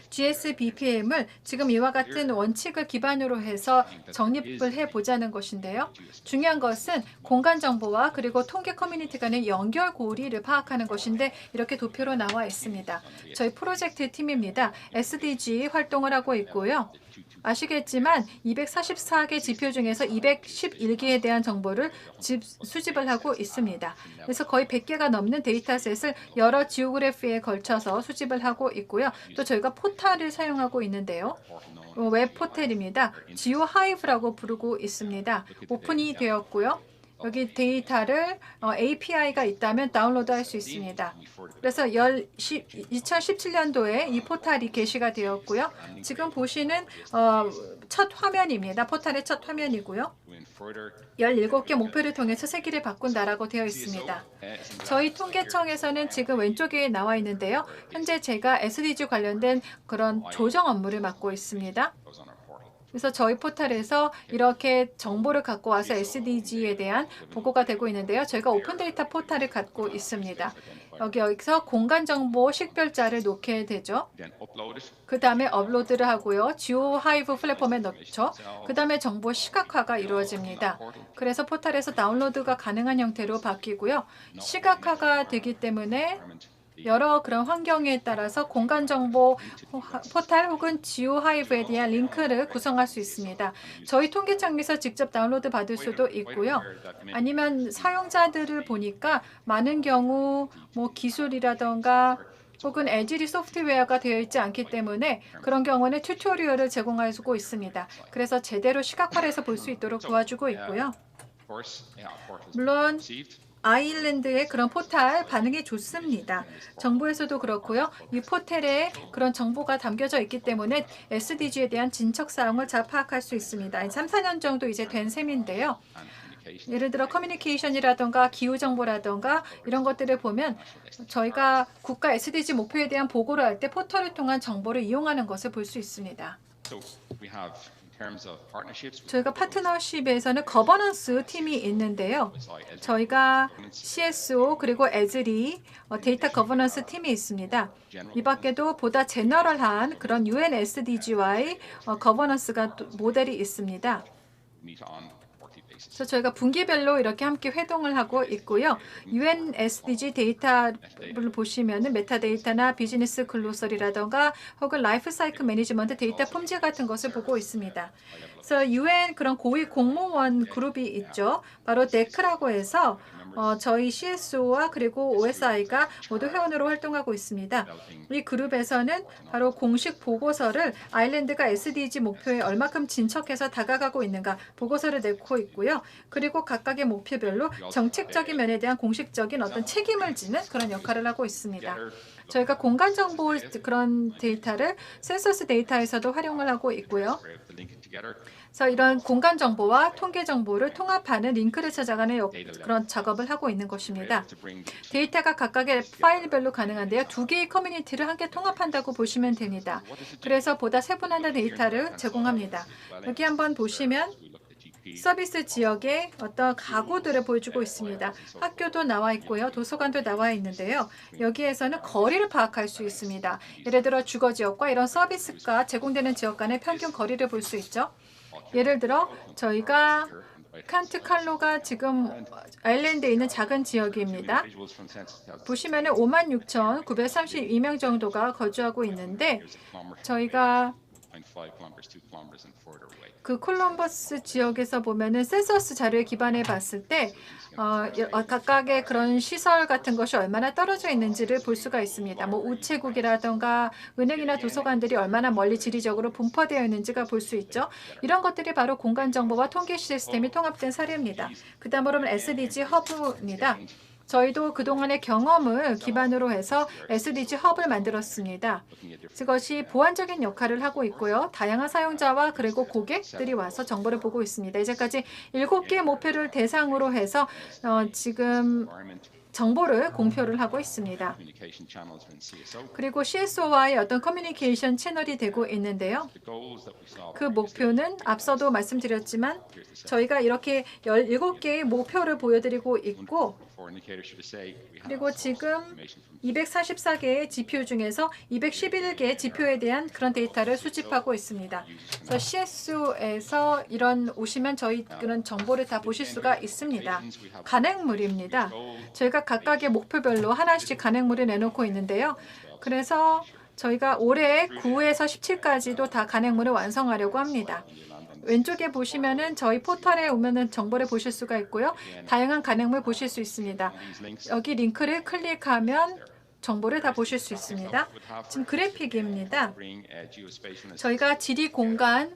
GS BPM을 지금 이와 같은 원칙을 기반으로 해서 정립을 해보자는 것인데요. 중요한 것은 공간 정보와 그리고 통계 커뮤니티 간의 연결고리를 파악하는 것인데 이렇게 도표로 나와 있습니다. 저희 프로젝트 팀입니다. SDG 활동을 하고 있고요. 아시겠지만 244개 지표 중에서 211개에 대한 정보를 수집을 하고 있습니다. 그래서 거의 100개가 넘는 데이터셋을 여러 지오그래피에 걸쳐서 수집을 하고 있고요. 또 저희가 포탈을 사용하고 있는데요. 웹 포털입니다. 지오하이브라고 부르고 있습니다. 오픈이 되었고요. 여기 데이터를 API가 있다면 다운로드할 수 있습니다. 그래서 2017년도에 이 포탈이 게시가 되었고요. 지금 보시는 첫 화면입니다. 포탈의 첫 화면이고요. 17개 목표를 통해서 세기를 바꾼다라고 되어 있습니다. 저희 통계청에서는 지금 왼쪽에 나와 있는데요. 현재 제가 SDG 관련된 그런 조정 업무를 맡고 있습니다. 그래서 저희 포털에서 이렇게 정보를 갖고 와서 SDG에 대한 보고가 되고 있는데요. 저희가 오픈 데이터 포털을 갖고 있습니다. 여기서 공간 정보 식별자를 놓게 되죠. 그 다음에 업로드를 하고요. 지오하이브 플랫폼에 넣죠. 그 다음에 정보 시각화가 이루어집니다. 그래서 포털에서 다운로드가 가능한 형태로 바뀌고요. 시각화가 되기 때문에 여러 그런 환경에 따라서 공간정보 포탈 혹은 지오하이브에 대한 링크를 구성할 수 있습니다. 저희 통계청에서 직접 다운로드 받을 수도 있고요. 아니면 사용자들을 보니까 많은 경우 기술이라던가 혹은 애질이 소프트웨어가 되어 있지 않기 때문에 그런 경우는 튜토리얼을 제공하고 있습니다. 그래서 제대로 시각화를 해서 볼 수 있도록 도와주고 있고요. 물론 아일랜드의 그런 포탈 반응이 좋습니다. 정부에서도 그렇고요. 이 포털에 그런 정보가 담겨져 있기 때문에 SDG에 대한 진척 사항을 잘 파악할 수 있습니다. 3, 4년 정도 이제 된 셈인데요. 예를 들어 커뮤니케이션이라던가 기후정보라던가 이런 것들을 보면 저희가 국가 SDG 목표에 대한 보고를 할 때 포털을 통한 정보를 이용하는 것을 볼 수 있습니다. 저희가 파트너십에서는 거버넌스 팀이 있는데요. 저희가 CSO 그리고 에즈리 데이터 거버넌스 팀이 있습니다. 이 밖에도 보다 제너럴한 그런 UN SDG와의 거버넌스가 모델이 있습니다. 그래서 저희가 분기별로 이렇게 함께 회동을 하고 있고요. UN SDG 데이터를 보시면은 메타데이터나 비즈니스 글로설이라던가 혹은 라이프 사이클 매니지먼트 데이터 품질 같은 것을 보고 있습니다. 그래서 UN 그런 고위 공무원 그룹이 있죠. 바로 데크라고 해서 저희 CSO와 그리고 OSI가 모두 회원으로 활동하고 있습니다. 이 그룹에서는 바로 공식 보고서를 아일랜드가 SDG 목표에 얼마큼 진척해서 다가가고 있는가 보고서를 내고 있고요. 그리고 각각의 목표별로 정책적인 면에 대한 공식적인 어떤 책임을 지는 그런 역할을 하고 있습니다. 저희가 공간 정보 그런 데이터를 센서스 데이터에서도 활용을 하고 있고요. 그래서 이런 공간 정보와 통계 정보를 통합하는 링크를 찾아가는 그런 작업을 하고 있는 것입니다. 데이터가 각각의 파일별로 가능한데요. 두 개의 커뮤니티를 함께 통합한다고 보시면 됩니다. 그래서 보다 세분화된 데이터를 제공합니다. 여기 한번 보시면 서비스 지역의 어떤 가구들을 보여주고 있습니다. 학교도 나와 있고요. 도서관도 나와 있는데요. 여기에서는 거리를 파악할 수 있습니다. 예를 들어 주거 지역과 이런 서비스가 제공되는 지역 간의 평균 거리를 볼 수 있죠. 예를 들어 저희가 칸트칼로가 지금 아일랜드에 있는 작은 지역입니다. 보시면 56,932명 정도가 거주하고 있는데 저희가 그 콜럼버스 지역에서 보면은 센서스 자료에 기반해 봤을 때 각각의 그런 시설 같은 것이 얼마나 떨어져 있는지를 볼 수가 있습니다. 뭐 우체국이라던가 은행이나 도서관들이 얼마나 멀리 지리적으로 분포되어 있는지가 볼 수 있죠. 이런 것들이 바로 공간 정보와 통계 시스템이 통합된 사례입니다. 그 다음으로는 SDG 허브입니다. 저희도 그동안의 경험을 기반으로 해서 SDG 헙을 만들었습니다. 그것이 보완적인 역할을 하고 있고요. 다양한 사용자와 그리고 고객들이 와서 정보를 보고 있습니다. 이제까지 7개의 목표를 대상으로 해서 지금 정보를 공표를 하고 있습니다. 그리고 CSO와의 어떤 커뮤니케이션 채널이 되고 있는데요. 그 목표는 앞서도 말씀드렸지만 저희가 이렇게 17개의 목표를 보여드리고 있고 그리고 지금 244개의 지표 중에서 211개의 지표에 대한 그런 데이터를 수집하고 있습니다. 그래서 CSO에서 이런 오시면 저희 그런 정보를 다 보실 수가 있습니다. 간행물입니다. 저희가 각각의 목표별로 하나씩 간행물을 내놓고 있는데요. 그래서 저희가 올해 9에서 17까지도 다 간행물을 완성하려고 합니다. 왼쪽에 보시면은 저희 포털에 오면은 정보를 보실 수가 있고요. 다양한 간행물 보실 수 있습니다. 여기 링크를 클릭하면 정보를 다 보실 수 있습니다. 지금 그래픽입니다. 저희가 지리 공간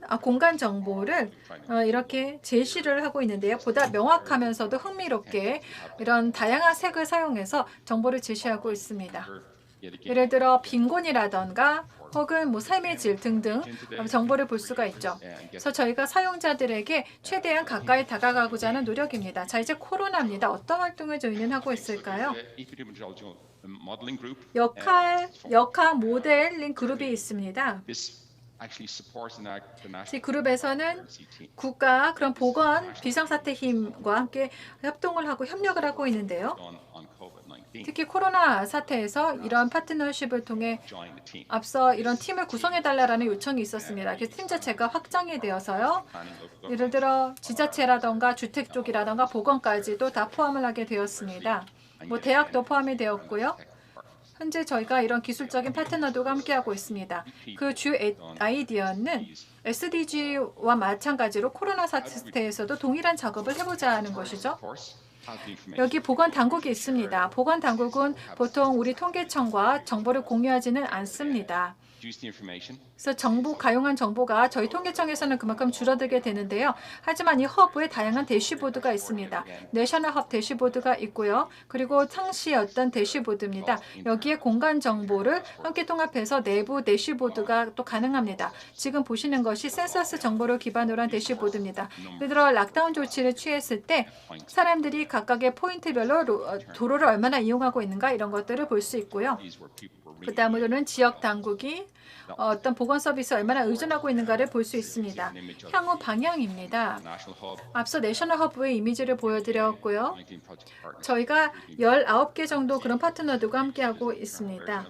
정보를 이렇게 제시를 하고 있는데요. 보다 명확하면서도 흥미롭게 이런 다양한 색을 사용해서 정보를 제시하고 있습니다. 예를 들어 빈곤이라던가 혹은 뭐 삶의 질 등등 정보를 볼 수가 있죠. 그래서 저희가 사용자들에게 최대한 가까이 다가가고자 하는 노력입니다. 자, 이제 코로나입니다. 어떤 활동을 저희는 하고 있을까요? 역할 모델링 그룹이 있습니다. 이 그룹에서는 국가 그런 보건 비상사태 힘과 함께 협동을 하고 협력을 하고 있는데요. 특히 코로나 사태에서 이런 파트너십을 통해 앞서 이런 팀을 구성해달라는 요청이 있었습니다. 그래서 팀 자체가 확장이 되어서요. 예를 들어 지자체라던가 주택 쪽이라던가 보건까지도 다 포함을 하게 되었습니다. 뭐 대학도 포함이 되었고요. 현재 저희가 이런 기술적인 파트너들과 함께하고 있습니다. 그 주 아이디어는 SDG와 마찬가지로 코로나 사태에서도 동일한 작업을 해보자 하는 것이죠. 여기 보건당국이 있습니다. 보건당국은 보통 우리 통계청과 정보를 공유하지는 않습니다. 그래서 가용한 정보가 저희 통계청에서는 그만큼 줄어들게 되는데요. 하지만 이 허브에 다양한 대시보드가 있습니다. 내셔널 허브 대시보드가 있고요. 그리고 상시 어떤 대시보드입니다. 여기에 공간 정보를 함께 통합해서 내부 대시보드가 또 가능합니다. 지금 보시는 것이 센서스 정보를 기반으로 한 대시보드입니다. 예를 들어 락다운 조치를 취했을 때 사람들이 각각의 포인트별로 도로를 얼마나 이용하고 있는가 이런 것들을 볼 수 있고요. 그 다음으로는 지역 당국이 어떤 보건 서비스에 얼마나 의존하고 있는가를 볼 수 있습니다. 향후 방향입니다. 앞서 내셔널 허브의 이미지를 보여드렸고요. 저희가 19개 정도 그런 파트너들과 함께하고 있습니다.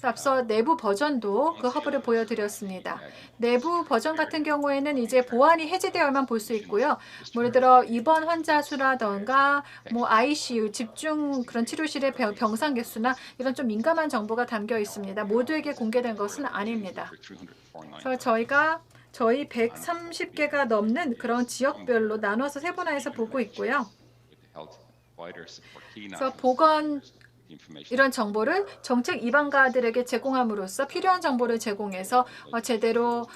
앞서 내부 버전도 그 허브를 보여드렸습니다. 내부 버전 같은 경우에는 이제 보안이 해제되어야만 볼 수 있고요. 예를 들어 입원 환자 수라던가 ICU 집중 그런 치료실의 병상 개수나 이런 좀 민감한 정보가 담겨 있습니다. 모두에게 공개된 것은 아닙니다. 그래서 저희 130개가 넘는 그런 지역별로 나눠서 세분화해서 보고 있고요. 그래서 보건 이런 정보를 정책 입안가들에게 제공함으로써 필요한 정보를 제공해서 제대로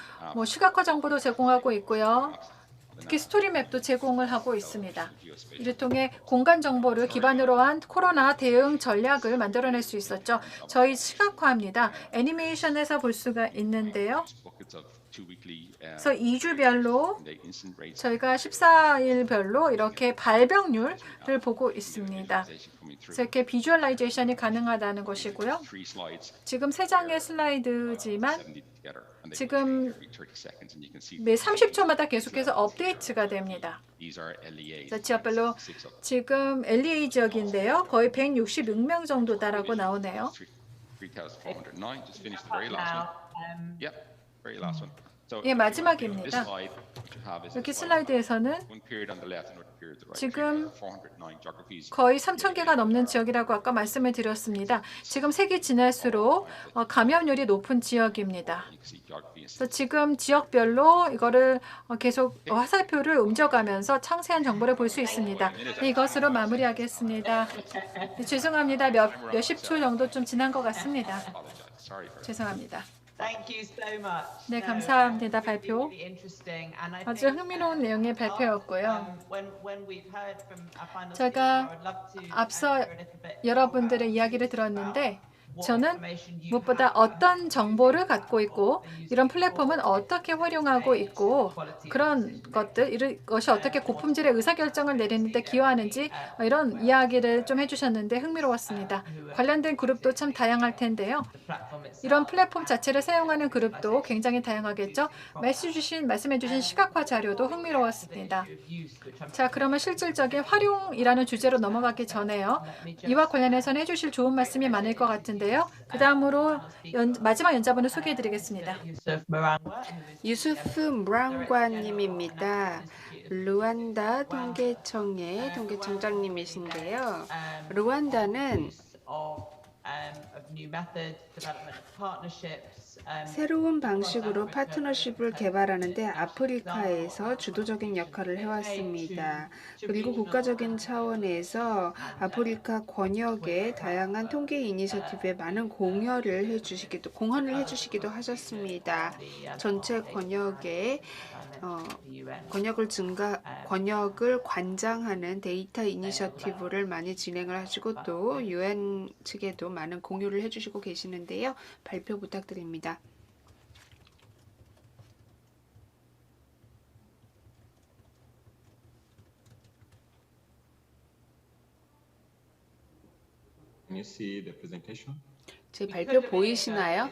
시각화 정보도 제공하고 있고요. 특히 스토리맵도 제공을 하고 있습니다. 이를 통해 공간 정보를 기반으로 한 코로나 대응 전략을 만들어낼 수 있었죠. 저희 시각화입니다. 애니메이션에서 볼 수가 있는데요. 그래서 2주별로 저희가 14일별로 이렇게 발병률을 보고 있습니다. 그래서 이렇게 비주얼라이제이션이 가능하다는 것이고요. 지금 3장의 슬라이드지만 지금 매 30초마다 계속해서 업데이트가 됩니다. 그래서 지역별로 지금 LEA 지역인데요. 거의 166명 정도다라고 나오네요. 예, 마지막입니다. 이렇게 슬라이드에서는 지금 거의 3,000개가 넘는 지역이라고 아까 말씀을 드렸습니다. 지금 색이 진할수록 감염률이 높은 지역입니다. 그래서 지금 지역별로 이거를 계속 화살표를 옮겨가면서 상세한 정보를 볼 수 있습니다. 이것으로 마무리하겠습니다. 죄송합니다. 몇십 초 정도 좀 지난 것 같습니다. 죄송합니다. 네, 감사합니다. 발표. 아주 흥미로운 내용의 발표였고요. 제가 앞서 여러분들의 이야기를 들었는데 저는 무엇보다 어떤 정보를 갖고 있고 이런 플랫폼은 어떻게 활용하고 있고 그런 이것이 어떻게 고품질의 의사결정을 내리는 데 기여하는지 이런 이야기를 좀 해주셨는데 흥미로웠습니다. 관련된 그룹도 참 다양할 텐데요. 이런 플랫폼 자체를 사용하는 그룹도 굉장히 다양하겠죠. 말씀해주신 시각화 자료도 흥미로웠습니다. 자, 그러면 실질적인 활용이라는 주제로 넘어가기 전에요. 이와 관련해서는 해주실 좋은 말씀이 많을 것 같은데요. 그 다음으로 마지막 연자분을 소개해드리겠습니다. 유수프 무랑과님입니다. 루안다 통계청의 통계청장님이신데요. 루안다는 새로운 방식으로 파트너십을 개발하는데 아프리카에서 주도적인 역할을 해왔습니다. 그리고 국가적인 차원에서 아프리카 권역의 다양한 통계 이니셔티브에 많은 공헌을 해주시기도 하셨습니다. 전체 권역을 관장하는 데이터 이니셔티브를 많이 진행을 하시고 또 UN 측에도 많은 공유를 해주시고 계시는데요. 발표 부탁드립니다. 제 발표 보이시나요?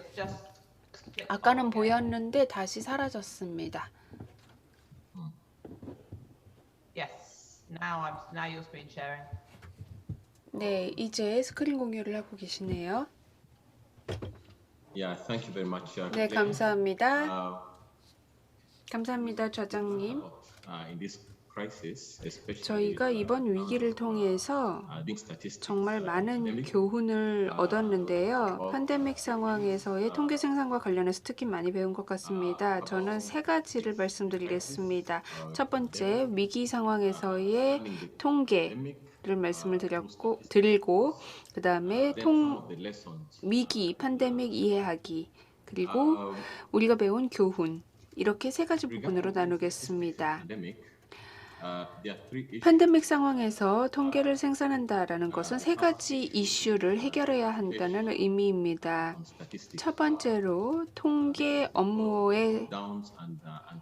아까는 보였는데 다시 사라졌습니다. 네, 이제 스크린 공유를 하고 계시네요. 네, 감사합니다. 감사합니다, 좌장님. 저희가 이번 위기를 통해서 정말 많은 교훈을 얻었는데요. 팬데믹 상황에서의 통계 생산과 관련해서 특히 많이 배운 것 같습니다. 저는 3가지를 말씀드리겠습니다. 첫 번째, 위기 상황에서의 통계를 말씀을 드리고 그 다음에 위기, 팬데믹 이해하기, 그리고 우리가 배운 교훈, 이렇게 3가지 부분으로 나누겠습니다. 팬데믹 상황에서 통계를 생산한다라는 것은 세 가지 이슈를 해결해야 한다는 의미입니다. 첫 번째로 통계 업무에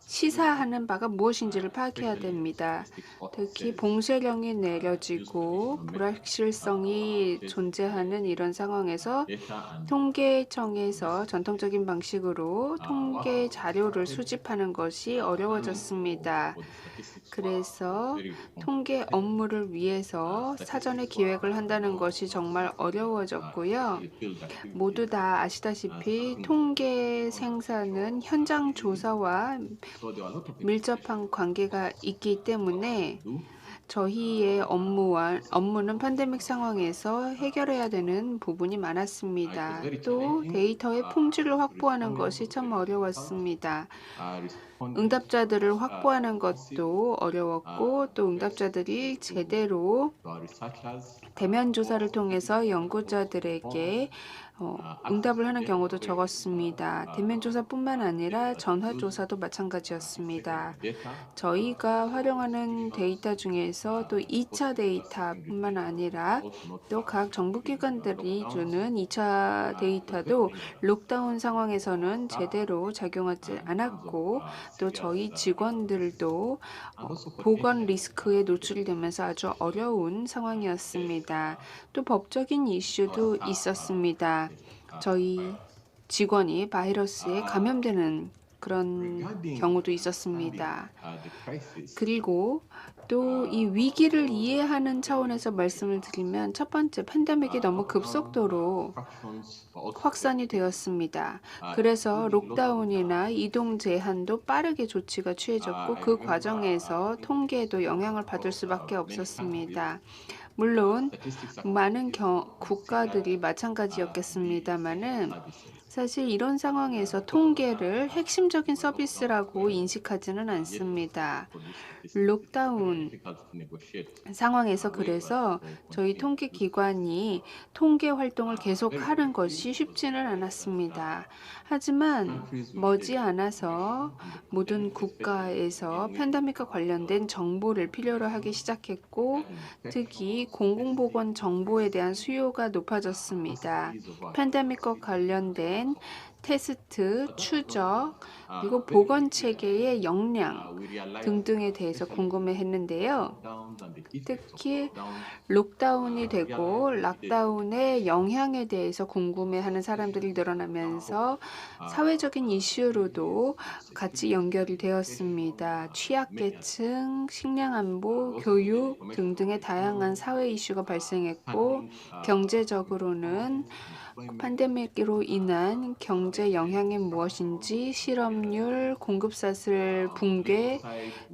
시사하는 바가 무엇인지를 파악해야 됩니다. 특히 봉쇄령이 내려지고 불확실성이 존재하는 이런 상황에서 통계청에서 전통적인 방식으로 통계 자료를 수집하는 것이 어려워졌습니다. 그래서 통계 업무를 위해서 사전에 기획을 한다는 것이 정말 어려워졌고요. 모두 다 아시다시피 통계 생산은 현장 조사와 밀접한 관계가 있기 때문에 저희의 업무는 팬데믹 상황에서 해결해야 되는 부분이 많았습니다. 또 데이터의 품질을 확보하는 것이 참 어려웠습니다. 응답자들을 확보하는 것도 어려웠고 또 응답자들이 제대로 대면 조사를 통해서 연구자들에게 응답을 하는 경우도 적었습니다. 대면 조사뿐만 아니라 전화 조사도 마찬가지였습니다. 저희가 활용하는 데이터 중에서 또 2차 데이터뿐만 아니라 또 각 정부기관들이 주는 2차 데이터도 록다운 상황에서는 제대로 작용하지 않았고 또 저희 직원들도 보건 리스크에 노출이 되면서 아주 어려운 상황이었습니다. 또 법적인 이슈도 있었습니다. 저희 직원이 바이러스에 감염되는 그런 경우도 있었습니다. 그리고 또 이 위기를 이해하는 차원에서 말씀을 드리면 첫 번째 팬데믹이 너무 급속도로 확산이 되었습니다. 그래서 록다운이나 이동 제한도 빠르게 조치가 취해졌고 그 과정에서 통계에도 영향을 받을 수밖에 없었습니다. 물론 많은 국가들이 마찬가지였겠습니다마는 사실 이런 상황에서 통계를 핵심적인 서비스라고 인식하지는 않습니다. 록다운 상황에서 그래서 저희 통계기관이 통계 활동을 계속하는 것이 쉽지는 않았습니다. 하지만 머지않아서 모든 국가에서 팬데믹과 관련된 정보를 필요로 하기 시작했고 특히 공공보건 정보에 대한 수요가 높아졌습니다. 팬데믹과 관련된 테스트, 추적, 그리고 보건체계의 역량 등등에 대해서 궁금해했는데요. 특히 록다운이 되고 락다운의 영향에 대해서 궁금해하는 사람들이 늘어나면서 사회적인 이슈로도 같이 연결이 되었습니다. 취약계층, 식량안보, 교육 등등의 다양한 사회 이슈가 발생했고 경제적으로는 팬데믹으로 인한 경제 영향이 무엇인지 실업률, 공급사슬 붕괴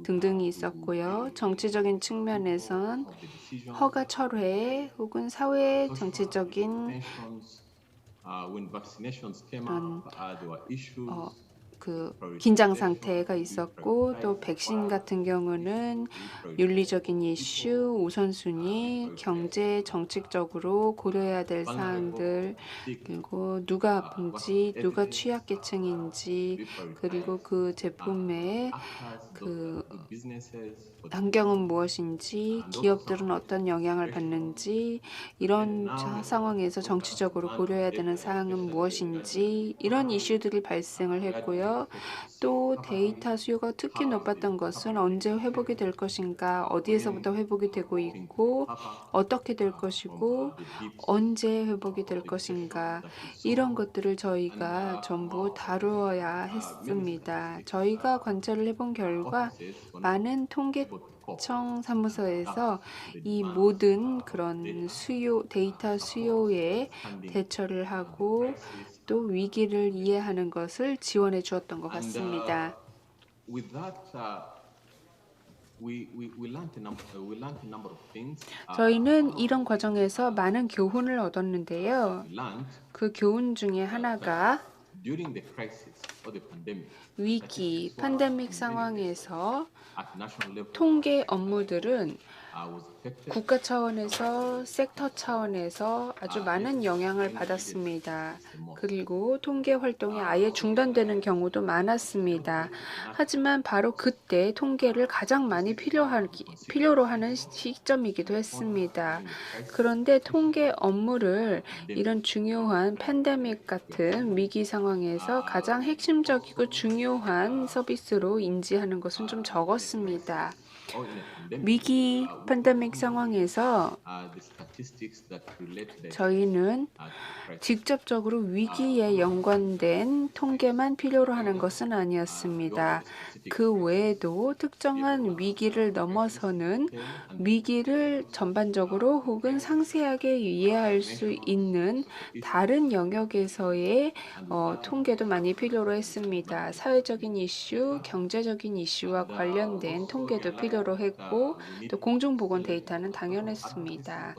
등등이 있었고요. 정치적인 측면에선 허가 철회 혹은 사회 정치적인 긴장 상태가 있었고 또 백신 같은 경우는 윤리적인 이슈, 우선순위, 경제, 정책적으로 고려해야 될 사항들 그리고 누가 아픈지, 누가 취약계층인지 그리고 그 제품의 환경은 무엇인지, 기업들은 어떤 영향을 받는지, 이런 상황에서 정치적으로 고려해야 되는 사항은 무엇인지 이런 이슈들이 발생을 했고요. 또 데이터 수요가 특히 높았던 것은 언제 회복이 될 것인가, 어디에서부터 회복이 되고 있고 어떻게 될 것이고 언제 회복이 될 것인가 이런 것들을 저희가 전부 다루어야 했습니다. 저희가 관찰을 해본 결과 많은 통계청 사무소에서 이 모든 그런 데이터 수요에 대처를 하고 또 위기를 이해하는 것을 지원해 주었던 것 같습니다. 저희는 이런 과정에서 많은 교훈을 얻었는데요. 그 교훈 중에 하나가 위기, 팬데믹 상황에서 통계 업무들은 국가 차원에서 섹터 차원에서 아주 많은 영향을 받았습니다. 그리고 통계 활동이 아예 중단되는 경우도 많았습니다. 하지만 바로 그때 통계를 가장 많이 필요로 하는 시점이기도 했습니다. 그런데 통계 업무를 이런 중요한 팬데믹 같은 위기 상황에서 가장 핵심적이고 중요한 서비스로 인지하는 것은 좀 적었습니다. 위기 팬데믹 상황에서 저희는 직접적으로 위기에 연관된 통계만 필요로 하는 것은 아니었습니다. 그 외에도 특정한 위기를 넘어서는 위기를 전반적으로 혹은 상세하게 이해할 수 있는 다른 영역에서의 통계도 많이 필요로 했습니다. 사회적인 이슈, 경제적인 이슈와 관련된 통계도 필요로 했고 또 공중보건 데이터는 당연했습니다.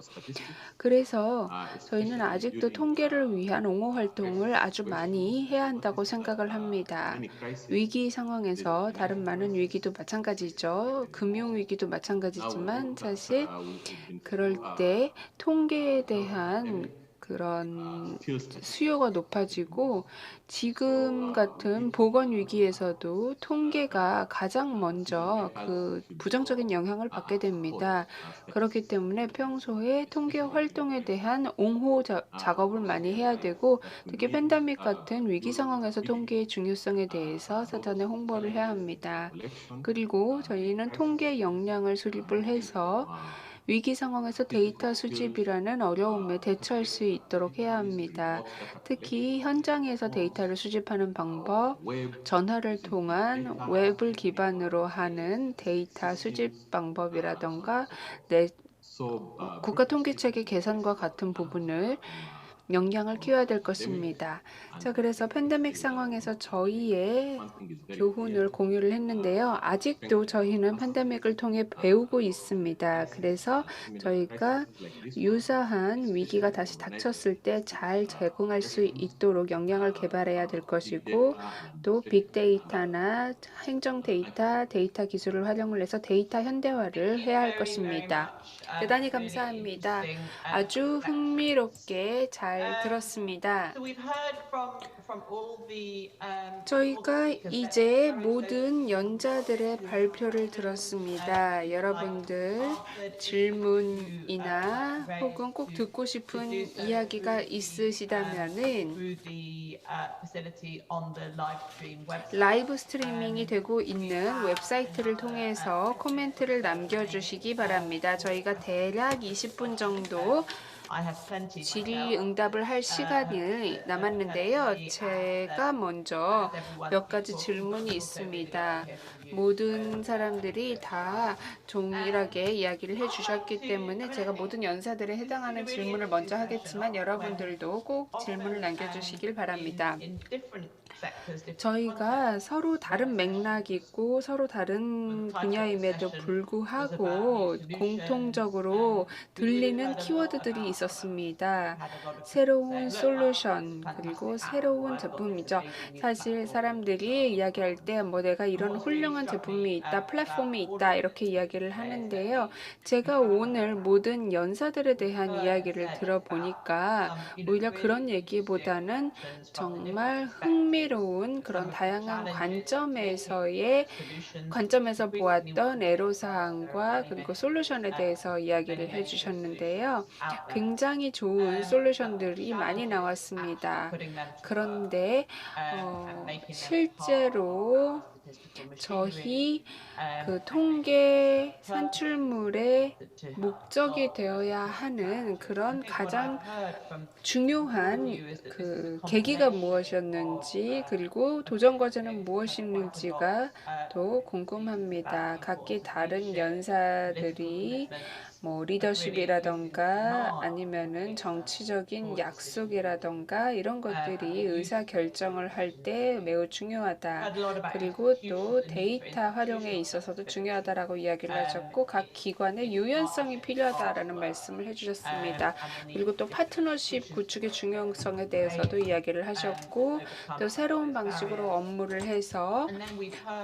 그래서 저희는 아직도 통계를 위한 옹호 활동을 아주 많이 해야 한다고 생각을 합니다. 위기 상황에서 다른 많은 위기도 마찬가지죠. 금융위기도 마찬가지지만 사실 그럴 때 통계에 대한 그런 수요가 높아지고 지금 같은 보건 위기에서도 통계가 가장 먼저 그 부정적인 영향을 받게 됩니다. 그렇기 때문에 평소에 통계 활동에 대한 옹호 작업을 많이 해야 되고 특히 팬데믹 같은 위기 상황에서 통계의 중요성에 대해서 사전에 홍보를 해야 합니다. 그리고 저희는 통계 역량을 수립을 해서 위기 상황에서 데이터 수집이라는 어려움에 대처할 수 있도록 해야 합니다. 특히 현장에서 데이터를 수집하는 방법, 전화를 통한 웹을 기반으로 하는 데이터 수집 방법이라던가 국가통계체계 개선과 같은 부분을 역량을 키워야 될 것입니다. 자, 그래서 팬데믹 상황에서 저희의 교훈을 공유를 했는데요. 아직도 저희는 팬데믹을 통해 배우고 있습니다. 그래서 저희가 유사한 위기가 다시 닥쳤을 때 잘 제공할 수 있도록 역량을 개발해야 될 것이고 또 빅데이터나 행정 데이터, 데이터 기술을 활용을 해서 데이터 현대화를 해야 할 것입니다. 대단히 감사합니다. 아주 흥미롭게 잘 들었습니다. 저희가 이제 모든 연자들의 발표를 들었습니다. 여러분들 질문이나 혹은 꼭 듣고 싶은 이야기가 있으시다면은 라이브 스트리밍이 되고 있는 웹사이트를 통해서 코멘트를 남겨주시기 바랍니다. 저희가 대략 20분 정도 질의응답을 할 시간이 남았는데요. 제가 먼저 몇 가지 질문이 있습니다. 모든 사람들이 다 동일하게 이야기를 해주셨기 때문에 제가 모든 연사들에 해당하는 질문을 먼저 하겠지만 여러분들도 꼭 질문을 남겨주시길 바랍니다. 저희가 서로 다른 맥락이고 서로 다른 분야임에도 불구하고 공통적으로 들리는 키워드들이 있었습니다. 새로운 솔루션 그리고 새로운 제품이죠. 사실 사람들이 이야기할 때 뭐 내가 이런 훌륭한 제품이 있다, 플랫폼이 있다 이렇게 이야기를 하는데요. 제가 오늘 모든 연사들에 대한 이야기를 들어보니까 오히려 그런 얘기보다는 정말 흥미로운 그런 다양한 관점에서 보았던 애로사항과 그리고 솔루션에 대해서 이야기를 해주셨는데요. 굉장히 좋은 솔루션들이 많이 나왔습니다. 그런데 실제로 저희 그 통계 산출물의 목적이 되어야 하는 그런 가장 중요한 그 계기가 무엇이었는지 그리고 도전 과제는 무엇이었는지가 더 궁금합니다. 각기 다른 연사들이 뭐 리더십이라던가 아니면은 정치적인 약속이라던가 이런 것들이 의사 결정을 할 때 매우 중요하다. 그리고 또 데이터 활용에 있어서도 중요하다라고 이야기를 하셨고 각 기관의 유연성이 필요하다라는 말씀을 해주셨습니다. 그리고 또 파트너십 구축의 중요성에 대해서도 이야기를 하셨고 또 새로운 방식으로 업무를 해서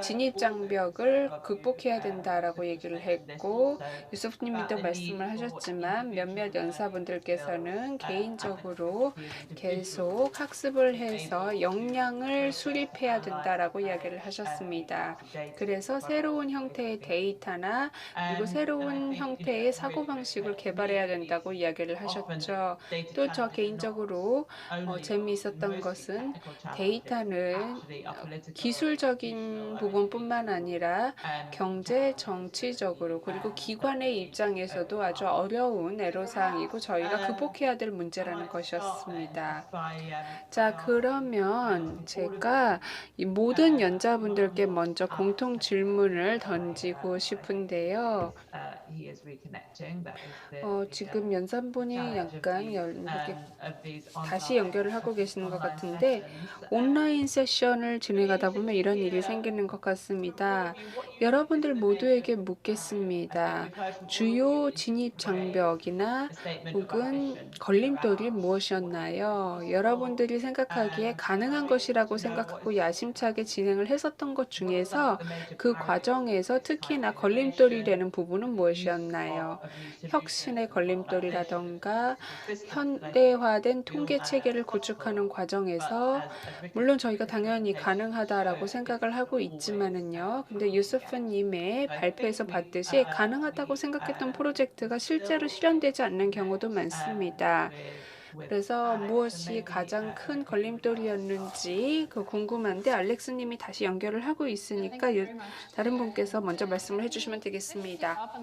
진입 장벽을 극복해야 된다라고 얘기를 했고 유소프님도 말씀을 하셨지만 몇몇 연사분들께서는 개인적으로 계속 학습을 해서 역량을 수립해야 된다라고 이야기를 하셨습니다. 그래서 새로운 형태의 데이터나 그리고 새로운 형태의 사고방식을 개발해야 된다고 이야기를 하셨죠. 또 저 개인적으로 재미있었던 것은 데이터는 기술적인 부분뿐만 아니라 경제, 정치적으로 그리고 기관의 입장에서도 아주 어려운 애로사항이고 저희가 극복해야 될 문제라는 것이었습니다. 자, 그러면 제가 이 모든 연자분들께 먼저 공통 질문을 던지고 싶은데요. 지금 연산분이 약간 이렇게 다시 연결을 하고 계시는 것 같은데 온라인 세션을 진행하다 보면 이런 일이 생기는 것 같습니다. 여러분들 모두에게 묻겠습니다. 주요 진입 장벽이나 혹은 걸림돌이 무엇이었나요? 여러분들이 생각하기에 가능한 것이라고 생각하고 야심차게 진행을 했었던 것 중에서 그 과정에서 특히나 걸림돌이 되는 부분은 무엇이었나요? 혁신의 걸림돌이라던가 현대화된 통계 체계를 구축하는 과정에서 물론 저희가 당연히 가능하다라고 생각을 하고 있지만은요. 근데 유스프님의 발표에서 봤듯이 가능하다고 생각했던 프로젝트가 실제로 실현되지 않는 경우도 많습니다. 그래서 무엇이 가장 큰 걸림돌이었는지 궁금한데 알렉스님이 다시 연결을 하고 있으니까 다른 분께서 먼저 말씀을 해주시면 되겠습니다.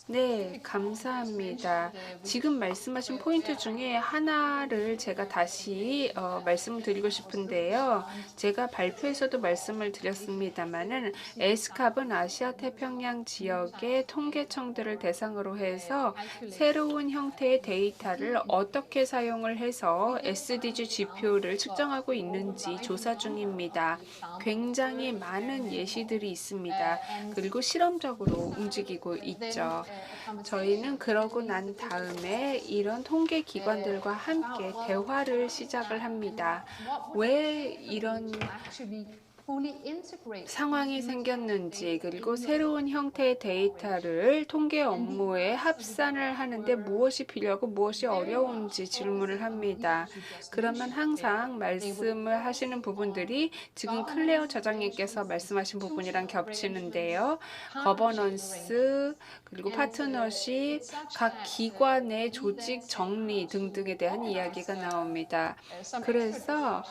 네, 감사합니다. 지금 말씀하신 포인트 중에 하나를 제가 다시 말씀을 드리고 싶은데요. 제가 발표에서도 말씀을 드렸습니다마는 에스캅은 아시아 태평양 지역의 통계청들을 대상으로 해서 새로운 형태의 데이터를 어떻게 사용을 해서 SDG 지표를 측정하고 있는지 조사 중입니다. 굉장히 많은 예시들이 있습니다. 그리고 실험적으로 움직이고 있죠. 저희는 그러고 난 다음에 이런 통계 기관들과 함께 대화를 시작을 합니다. 왜 이런 상황이 생겼는지 그리고 새로운 형태의 데이터를 통계 업무에 합산을 하는데 무엇이 필요하고 무엇이 어려운지 질문을 합니다. 그러면 항상 말씀을 하시는 부분들이 지금 클레어 저장님께서 말씀하신 부분이랑 겹치는데요. 거버넌스 그리고 파트너십, 각 기관의 조직 정리 등등에 대한 이야기가 나옵니다. 그래서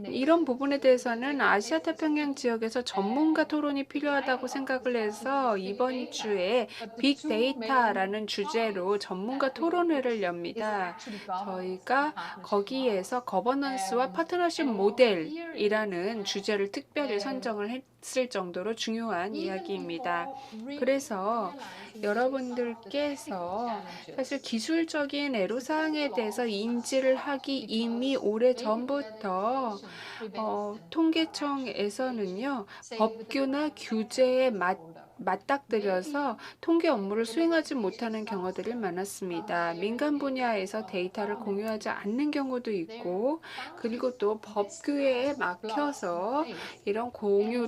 이런 부분에 대해서는 아시아 태평양 지역에서 전문가 토론이 필요하다고 생각을 해서 이번 주에 빅데이터라는 주제로 전문가 토론회를 엽니다. 저희가 거기에서 거버넌스와 파트너십 모델이라는 주제를 특별히 선정을 했을 정도로 중요한 이야기입니다. 그래서 여러분들께서 사실 기술적인 애로사항에 대해서 인지를 하기 이미 오래 전부터 통계청에서는요, 법규나 규제에 맞닥뜨려서 통계 업무를 수행하지 못하는 경우들이 많았습니다. 민간 분야에서 데이터를 공유하지 않는 경우도 있고, 그리고 또 법규에 막혀서 이런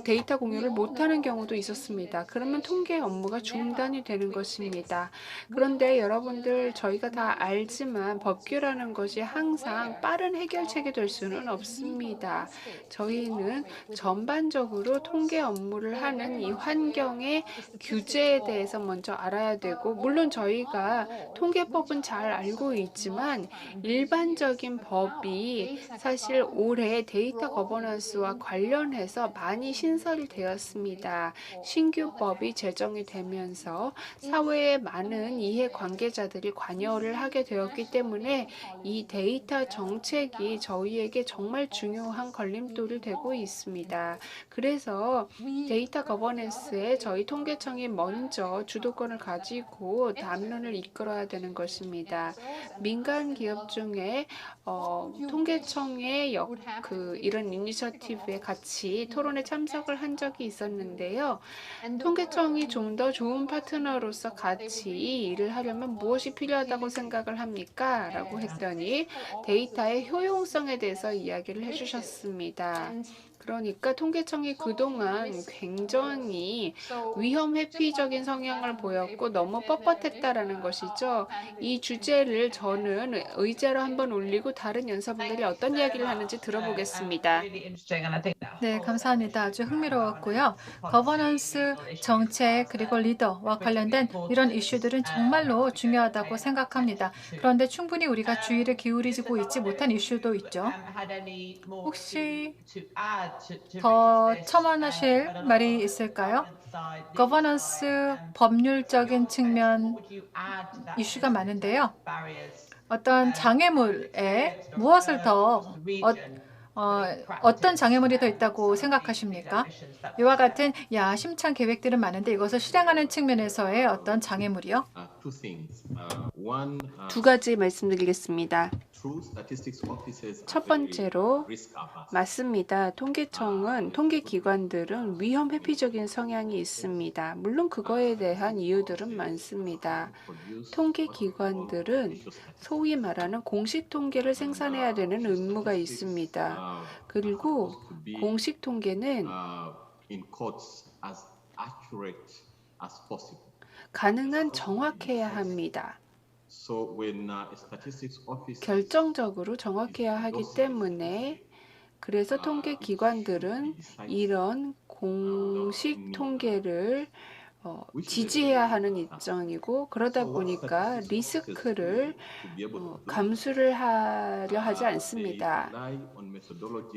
데이터 공유를 못하는 경우도 있었습니다. 그러면 통계 업무가 중단이 되는 것입니다. 그런데 여러분들 저희가 다 알지만 법규라는 것이 항상 빠른 해결책이 될 수는 없습니다. 저희는 전반적으로 통계 업무를 하는 이 환경의 규제에 대해서 먼저 알아야 되고 물론 저희가 통계법은 잘 알고 있지만 일반적인 법이 사실 올해 데이터 거버넌스와 관련해서 많이 신설이 되었습니다. 신규 법이 제정이 되면서 사회의 많은 이해관계자들이 관여를 하게 되었기 때문에 이 데이터 정책이 저희에게 정말 중요한 걸림돌이 되고 있습니다. 그래서 데이터 거버넌스에 저희 통계청이 먼저 주도권을 가지고 담론을 이끌어야 되는 것입니다. 민간 기업 중에 통계청의 이런 이니셔티브에 같이 토론에 참석을 한 적이 있었는데요. 통계청이 좀 더 좋은 파트너로서 같이 일을 하려면 무엇이 필요하다고 생각을 합니까? 라고 했더니 데이터의 효용성에 대해서 이야기를 해주셨습니다. 그러니까 통계청이 그동안 굉장히 위험 회피적인 성향을 보였고 너무 뻣뻣했다라는 것이죠. 이 주제를 저는 의제로 한번 올리고 다른 연사분들이 어떤 이야기를 하는지 들어보겠습니다. 네, 감사합니다. 아주 흥미로웠고요. 거버넌스, 정책, 그리고 리더와 관련된 이런 이슈들은 정말로 중요하다고 생각합니다. 그런데 충분히 우리가 주의를 기울이고 있지 못한 이슈도 있죠. 혹시 더 첨언하실 말이 있을까요? 거버넌스 법률적인 측면 이슈가 많은데요. 어떤 장애물에 무엇을 더 어떤 장애물이 더 있다고 생각하십니까? 이와 같은 야심찬 계획들은 많은데 이것을 실행하는 측면에서의 어떤 장애물이요? 두 가지 말씀드리겠습니다. 첫 번째로 맞습니다. 통계기관들은 위험 회피적인 성향이 있습니다. 물론 그거에 대한 이유들은 많습니다. 통계기관들은 소위 말하는 공식 통계를 생산해야 되는 의무가 있습니다. 그리고 공식 통계는 가능한 정확해야 합니다. 결정적으로 정확해야 하기 때문에 그래서 통계기관들은 이런 공식 통계를 지지해야 하는 입장이고 그러다 보니까 리스크를 감수를 하려 하지 않습니다.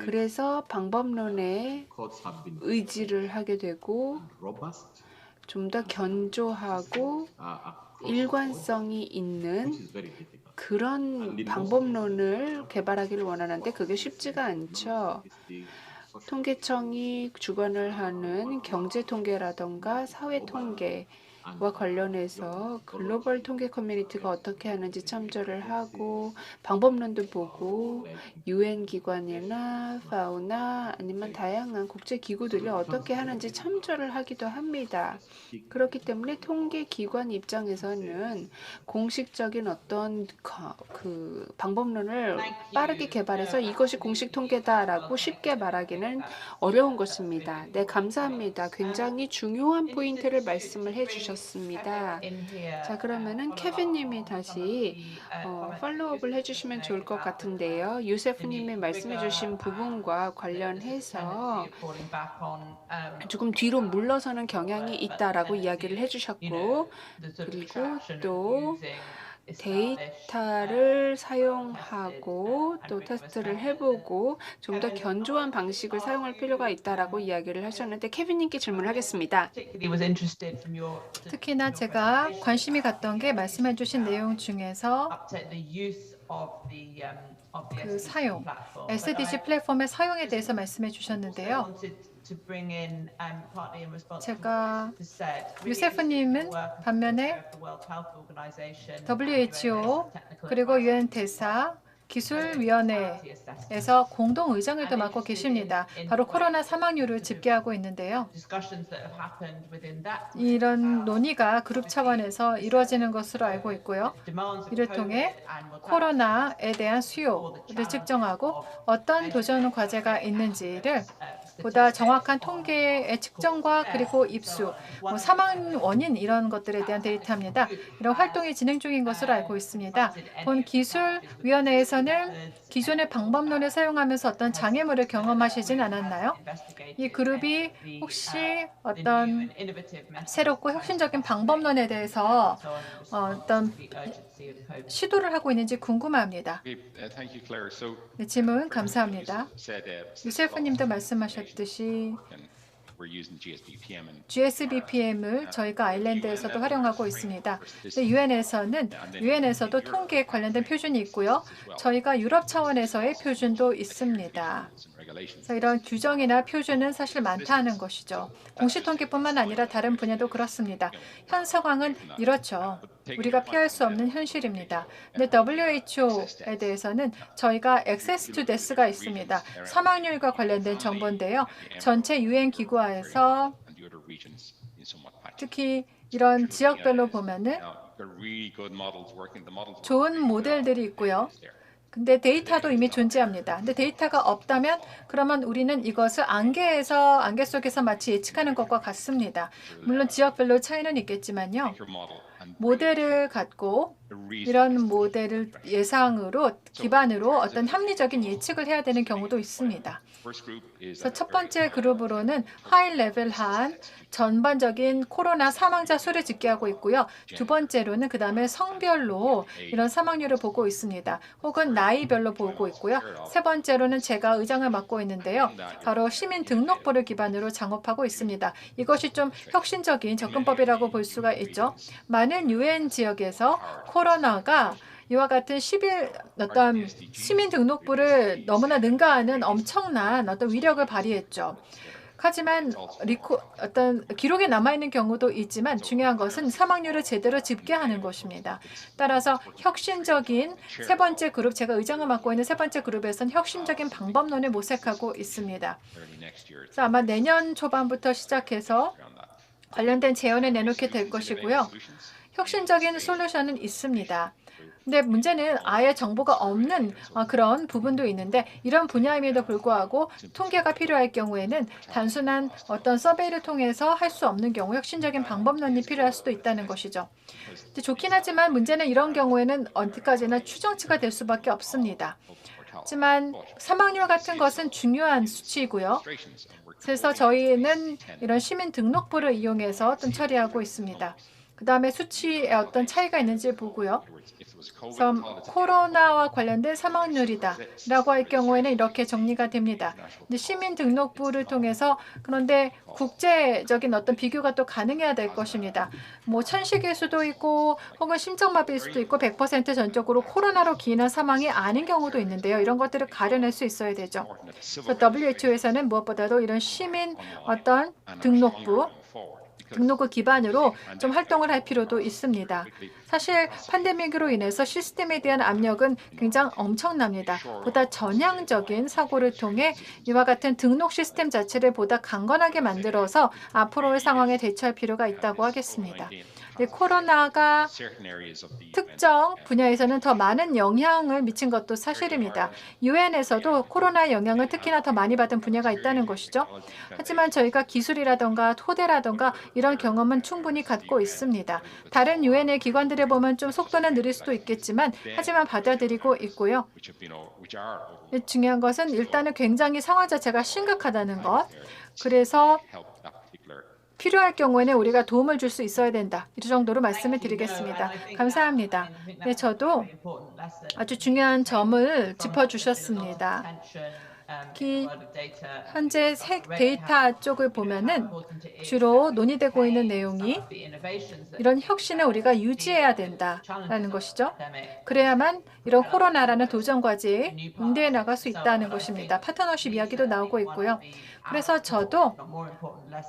그래서 방법론에 의지를 하게 되고 좀 더 견조하고 일관성이 있는 그런 방법론을 개발하기를 원하는데 그게 쉽지가 않죠. 통계청이 주관을 하는 경제통계라던가 사회통계와 관련해서 글로벌 통계 커뮤니티가 어떻게 하는지 참조를 하고 방법론도 보고 UN 기관이나 파오나 아니면 다양한 국제기구들이 어떻게 하는지 참조를 하기도 합니다. 그렇기 때문에 통계기관 입장에서는 공식적인 어떤 그 방법론을 빠르게 개발해서 이것이 공식 통계다라고 쉽게 말하기는 어려운 것입니다. 네, 감사합니다. 굉장히 중요한 포인트를 말씀을 해주셨습니다. 자, 그러면은 케빈님이 다시 팔로우업을 해주시면 좋을 것 같은데요. 유세프님이 말씀해주신 부분과 관련해서 조금 뒤로 물러서는 경향이 있다라고 이야기를 해주셨고, 그리고 또 데이터를 사용하고 또 테스트를 해보고 좀 더 견조한 방식을 사용할 필요가 있다라고 이야기를 하셨는데 케빈님께 질문하겠습니다. 특히나 제가 관심이 갔던 게 말씀해주신 내용 중에서 그 사용, SDG 플랫폼의 사용에 대해서 말씀해 주셨는데요. 제가 유세프님은 반면에 WHO 그리고 UN 대사 기술위원회에서 공동 의장을도 맡고 계십니다. 바로 코로나 사망률을 집계하고 있는데요. 이런 논의가 그룹 차원에서 이루어지는 것으로 알고 있고요. 이를 통해 코로나에 대한 수요를 측정하고 어떤 도전 과제가 있는지를 보다 정확한 통계의 측정과 그리고 입수, 사망 원인 이런 것들에 대한 데이터입니다. 이런 활동이 진행 중인 것으로 알고 있습니다. 본 기술위원회에서는 기존의 방법론을 사용하면서 어떤 장애물을 경험하시진 않았나요? 이 그룹이 혹시 어떤 새롭고 혁신적인 방법론에 대해서 어떤 시도를 하고 있는지 궁금합니다. 네, 질문 감사합니다. 유세프님도 말씀하셨듯이 GSBPM을 저희가 아일랜드에서도 활용하고 있습니다. 유엔에서도 통계에 관련된 표준이 있고요. 저희가 유럽 차원에서의 표준도 있습니다. 그래서 이런 규정이나 표준은 사실 많다는 것이죠. 공시통계뿐만 아니라 다른 분야도 그렇습니다. 현 상황은 이렇죠. 우리가 피할 수 없는 현실입니다. 근데 WHO에 대해서는 저희가 Access to Death가 있습니다. 사망률과 관련된 정보인데요. 전체 유엔 기구화에서 특히 이런 지역별로 보면은 좋은 모델들이 있고요. 근데 데이터도 이미 존재합니다. 근데 데이터가 없다면 그러면 우리는 이것을 안개 속에서 마치 예측하는 것과 같습니다. 물론 지역별로 차이는 있겠지만요. 모델을 갖고 이런 모델을 예상으로 기반으로 어떤 합리적인 예측을 해야 되는 경우도 있습니다. 그래서 첫 번째 그룹으로는 하이 레벨한 전반적인 코로나 사망자 수를 집계하고 있고요. 두 번째로는 그 다음에 성별로 이런 사망률을 보고 있습니다. 혹은 나이별로 보고 있고요. 세 번째로는 제가 의장을 맡고 있는데요. 바로 시민 등록부를 기반으로 작업하고 있습니다. 이것이 좀 혁신적인 접근법이라고 볼 수가 있죠. 많은 유엔 지역에서 코로나가 이와 같은 어떤 시민 등록부를 너무나 능가하는 엄청난 어떤 위력을 발휘했죠. 하지만 어떤 기록에 남아있는 경우도 있지만 중요한 것은 사망률을 제대로 집계하는 것입니다. 따라서 혁신적인 세 번째 그룹, 제가 의장을 맡고 있는 세 번째 그룹에서는 혁신적인 방법론을 모색하고 있습니다. 그래서 아마 내년 초반부터 시작해서 관련된 제언을 내놓게 될 것이고요. 혁신적인 솔루션은 있습니다. 근데 문제는 아예 정보가 없는 그런 부분도 있는데 이런 분야임에도 불구하고 통계가 필요할 경우에는 단순한 어떤 서베이를 통해서 할 수 없는 경우 혁신적인 방법론이 필요할 수도 있다는 것이죠. 좋긴 하지만 문제는 이런 경우에는 언제까지나 추정치가 될 수밖에 없습니다. 하지만 사망률 같은 것은 중요한 수치이고요. 그래서 저희는 이런 시민 등록부를 이용해서 좀 처리하고 있습니다. 그 다음에 수치에 어떤 차이가 있는지 보고요. 그래서 코로나와 관련된 사망률이다 라고 할 경우에는 이렇게 정리가 됩니다. 시민 등록부를 통해서 그런데 국제적인 어떤 비교가 또 가능해야 될 것입니다. 뭐 천식일 수도 있고 혹은 심장마비일 수도 있고 100% 전적으로 코로나로 기인한 사망이 아닌 경우도 있는데요. 이런 것들을 가려낼 수 있어야 되죠. 그래서 WHO에서는 무엇보다도 이런 시민 어떤 등록부 기반으로 좀 활동을 할 필요도 있습니다. 사실 팬데믹으로 인해서 시스템에 대한 압력은 굉장히 엄청납니다. 보다 전향적인 사고를 통해 이와 같은 등록 시스템 자체를 보다 강건하게 만들어서 앞으로의 상황에 대처할 필요가 있다고 하겠습니다. 코로나가 특정 분야에서는 더 많은 영향을 미친 것도 사실입니다. 유엔에서도 코로나의 영향을 특히나 더 많이 받은 분야가 있다는 것이죠. 하지만 저희가 기술이라던가 토대라던가 이런 경험은 충분히 갖고 있습니다. 다른 유엔의 기관들을 보면 좀 속도는 느릴 수도 있겠지만 하지만 받아들이고 있고요. 중요한 것은 일단은 굉장히 상황 자체가 심각하다는 것. 그래서 필요할 경우에는 우리가 도움을 줄 수 있어야 된다. 이 정도로 말씀을 드리겠습니다. 감사합니다. 네, 저도 아주 중요한 점을 짚어주셨습니다. 특히 현재 데이터 쪽을 보면은 주로 논의되고 있는 내용이 이런 혁신을 우리가 유지해야 된다라는 것이죠. 그래야만 이런 코로나라는 도전 과제에 응대해 나갈 수 있다는 것입니다. 파트너십 이야기도 나오고 있고요. 그래서 저도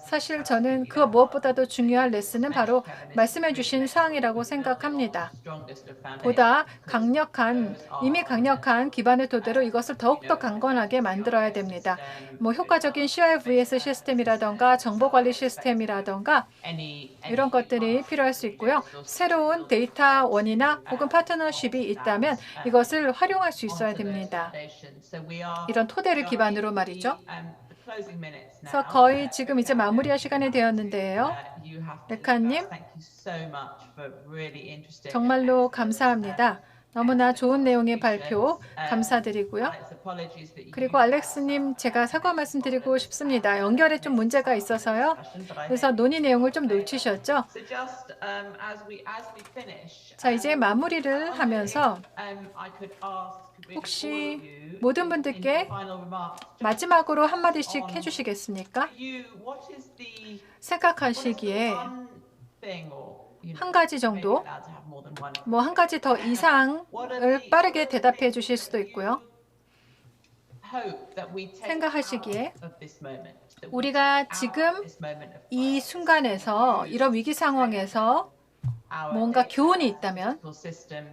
사실 저는 그 무엇보다도 중요한 레슨은 바로 말씀해 주신 사항이라고 생각합니다. 보다 이미 강력한 기반을 토대로 이것을 더욱더 강건하게 만들어야 됩니다. 뭐 효과적인 CIVS 시스템이라던가 정보관리 시스템이라던가 이런 것들이 필요할 수 있고요. 새로운 데이터원이나 혹은 파트너십이 있다면 이것을 활용할 수 있어야 됩니다. 이런 토대를 기반으로 말이죠. 그래서 거의 지금 이제 마무리할 시간이 되었는데요. 레카님, 정말로 감사합니다. 너무나 좋은 내용의 발표 감사드리고요. 그리고 알렉스님, 제가 사과 말씀드리고 싶습니다. 연결에 좀 문제가 있어서요. 그래서 논의 내용을 좀 놓치셨죠? 자, 이제 마무리를 하면서 혹시 모든 분들께 마지막으로 한마디씩 해주시겠습니까? 생각하시기에 한 가지 정도, 뭐 한 가지 더 이상을 빠르게 대답해 주실 수도 있고요. 생각하시기에 우리가 지금 이 순간에서 이런 위기 상황에서 뭔가 교훈이 있다면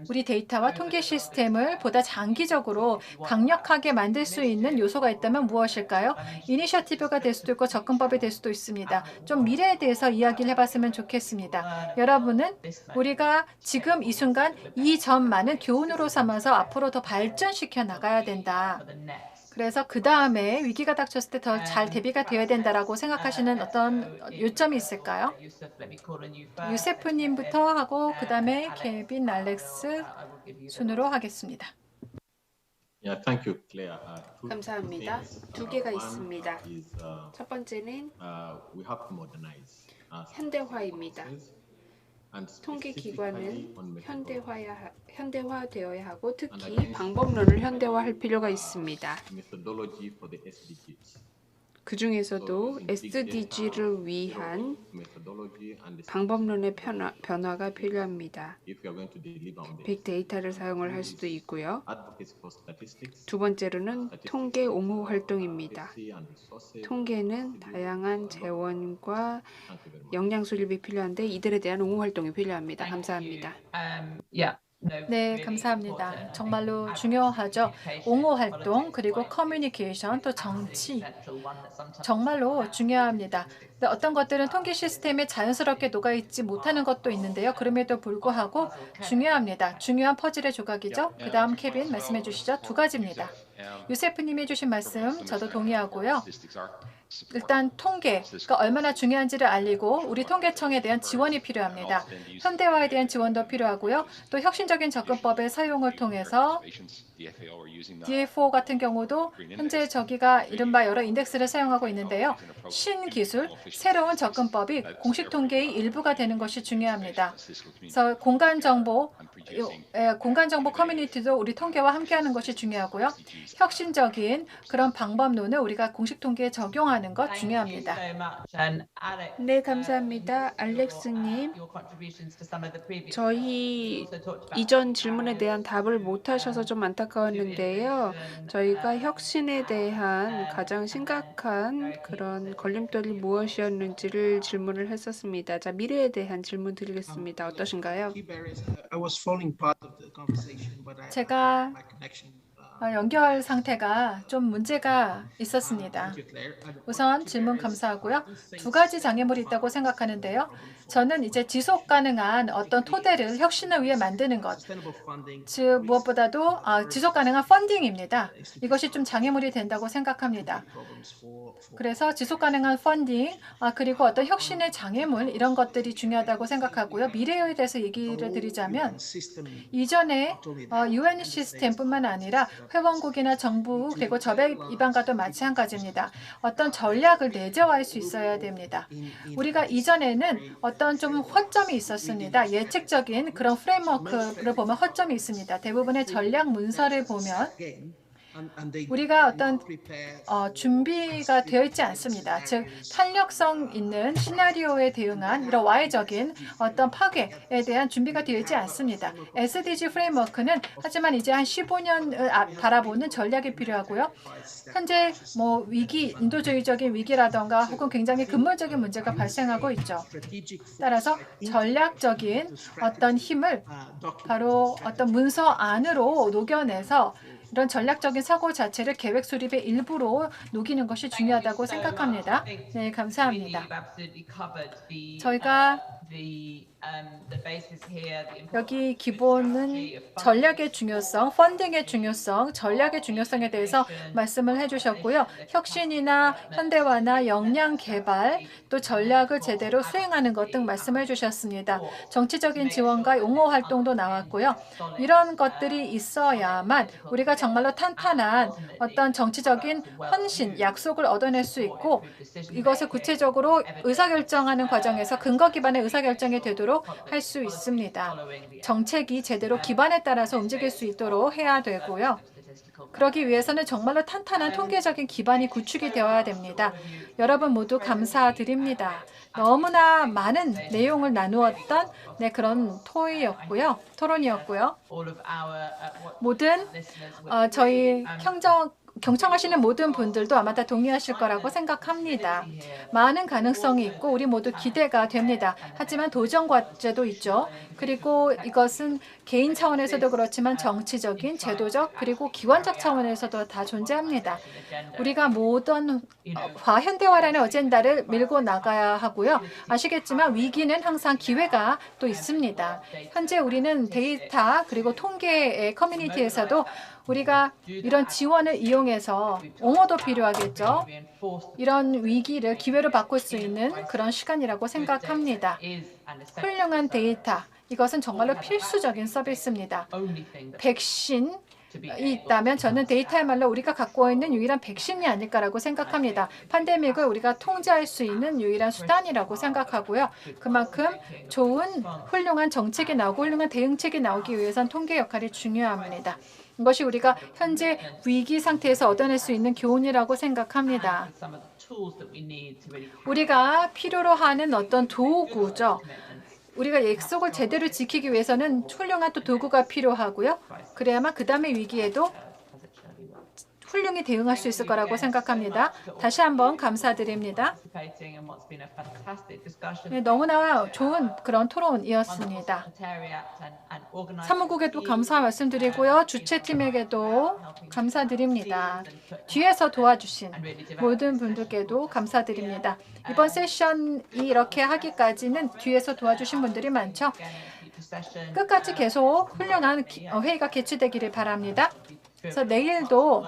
우리 데이터와 통계 시스템을 보다 장기적으로 강력하게 만들 수 있는 요소가 있다면 무엇일까요? 이니셔티브가 될 수도 있고 접근법이 될 수도 있습니다. 좀 미래에 대해서 이야기를 해봤으면 좋겠습니다. 여러분은 우리가 지금 이 순간 이 점만은 교훈으로 삼아서 앞으로 더 발전시켜 나가야 된다. 그래서 그 다음에 위기가 닥쳤을 때 더 잘 대비가 되어야 된다라고 생각하시는 어떤 요점이 있을까요? 유세프님부터 하고 그 다음에 케빈, 알렉스 순으로 하겠습니다. Yeah, thank you, Claire. 감사합니다. 두 개가 있습니다. 첫 번째는 We have to modernize 현대화입니다. 통계 기관은 현대화되어야 하고 특히 방법론을 현대화할 필요가 있습니다. methodology for the SDGs. 그 중에서도 SDG를 위한 방법론의 변화가 필요합니다. If we are going to deliver on the 빅데이터를 사용을 할 수도 있고요. advocacy for statistics, 두 번째로는 통계 옹호 활동입니다. and resources, 통계는 다양한 재원과 thank you very much. 역량 수립이 필요한데 이들에 대한 옹호 활동이 필요합니다. 감사합니다. 네, 감사합니다. 정말로 중요하죠. 옹호 활동, 그리고 커뮤니케이션, 또 정치. 정말로 중요합니다. 근데 어떤 것들은 통계 시스템에 자연스럽게 녹아있지 못하는 것도 있는데요. 그럼에도 불구하고 중요합니다. 중요한 퍼즐의 조각이죠. 그 다음 케빈 말씀해 주시죠. 두 가지입니다. 유세프님이 해주신 말씀 저도 동의하고요. 일단 통계가 얼마나 중요한지를 알리고 우리 통계청에 대한 지원이 필요합니다. 현대화에 대한 지원도 필요하고요. 또 혁신적인 접근법의 사용을 통해서 DFO 같은 경우도 현재 저기가 이른바 여러 인덱스를 사용하고 있는데요. 신기술, 새로운 접근법이 공식 통계의 일부가 되는 것이 중요합니다. 그래서 공간정보 커뮤니티도 우리 통계와 함께하는 것이 중요하고요. 혁신적인 그런 방법론을 우리가 공식 통계에 적용하는 것 중요합니다. 네, 감사합니다. 알렉스님, 저희 이전 질문에 대한 답을 못하셔서 좀 안타까웠는데요. 저희가 혁신에 대한 가장 심각한 그런 걸림돌이 무엇이었는지를 질문을 했었습니다. 자, 미래에 대한 질문 드리겠습니다. 어떠신가요? 제가 연결 상태가 좀 문제가 있었습니다. 우선 질문 감사하고요. 두 가지 장애물이 있다고 생각하는데요. 저는 이제 지속 가능한 어떤 토대를 혁신을 위해 만드는 것, 즉 무엇보다도 지속 가능한 펀딩입니다. 이것이 좀 장애물이 된다고 생각합니다. 그래서 지속 가능한 펀딩, 그리고 어떤 혁신의 장애물 이런 것들이 중요하다고 생각하고요. 미래에 대해서 얘기를 드리자면 이전에 UN 시스템뿐만 아니라 회원국이나 정부 그리고 저백 이방과도 마찬가지입니다. 어떤 전략을 내재화할 수 있어야 됩니다. 우리가 이전에는 어떤 좀 허점이 있었습니다. 예측적인 그런 프레임워크를 보면 허점이 있습니다. 대부분의 전략 문서를 보면 우리가 어떤 준비가 되어 있지 않습니다. 즉 탄력성 있는 시나리오에 대응한 이런 와해적인 어떤 파괴에 대한 준비가 되어 있지 않습니다. SDG 프레임워크는 하지만 이제 한 15년을 바라보는 전략이 필요하고요. 현재 뭐 위기, 인도주의적인 위기라던가 혹은 굉장히 근본적인 문제가 발생하고 있죠. 따라서 전략적인 어떤 힘을 바로 어떤 문서 안으로 녹여내서 이런 전략적인 사고 자체를 계획 수립의 일부로 녹이는 것이 중요하다고 생각합니다. 네, 감사합니다. 저희가 여기 기본은 전략의 중요성, 펀딩의 중요성, 전략의 중요성에 대해서 말씀을 해주셨고요. 혁신이나 현대화나 역량 개발, 또 전략을 제대로 수행하는 것 등 말씀해 주셨습니다. 정치적인 지원과 옹호 활동도 나왔고요. 이런 것들이 있어야만 우리가 정말로 탄탄한 어떤 정치적인 헌신, 약속을 얻어낼 수 있고 이것을 구체적으로 의사결정하는 과정에서 근거 기반의 의사결정이 되도록 할 수 있습니다. 정책이 제대로 기반에 따라서 움직일 수 있도록 해야 되고요. 그러기 위해서는 정말로 탄탄한 통계적인 기반이 구축이 되어야 됩니다. 여러분 모두 감사드립니다. 너무나 많은 내용을 나누었던 그런 토론이었고요. 모든 저희 경청하시는 모든 분들도 아마 다 동의하실 거라고 생각합니다. 많은 가능성이 있고 우리 모두 기대가 됩니다. 하지만 도전 과제도 있죠. 그리고 이것은 개인 차원에서도 그렇지만 정치적인, 제도적, 그리고 기관적 차원에서도 다 존재합니다. 우리가 모던 현대화라는 어젠다를 밀고 나가야 하고요. 아시겠지만 위기는 항상 기회가 또 있습니다. 현재 우리는 데이터 그리고 통계의 커뮤니티에서도 우리가 이런 지원을 이용해서 옹호도 필요하겠죠. 이런 위기를 기회로 바꿀 수 있는 그런 시간이라고 생각합니다. 훌륭한 데이터, 이것은 정말로 필수적인 서비스입니다. 백신이 있다면 저는 데이터야말로 우리가 갖고 있는 유일한 백신이 아닐까라고 생각합니다. 팬데믹을 우리가 통제할 수 있는 유일한 수단이라고 생각하고요. 그만큼 좋은 훌륭한 정책이 나오고 훌륭한 대응책이 나오기 위해선 통계 역할이 중요합니다. 이것이 우리가 현재 위기 상태에서 얻어낼 수 있는 교훈이라고 생각합니다. 우리가 필요로 하는 어떤 도구죠. 우리가 약속을 제대로 지키기 위해서는 훌륭한 또 도구가 필요하고요. 그래야만 그 다음의 위기에도 훌륭히 대응할 수 있을 거라고 생각합니다. 다시 한번 감사드립니다. 네, 너무나 좋은 그런 토론이었습니다. 사무국에도 감사 말씀드리고요. 주최팀에게도 감사드립니다. 뒤에서 도와주신 모든 분들께도 감사드립니다. 이번 세션이 이렇게 하기까지는 뒤에서 도와주신 분들이 많죠. 끝까지 계속 훌륭한 회의가 개최되기를 바랍니다. 그래서 내일도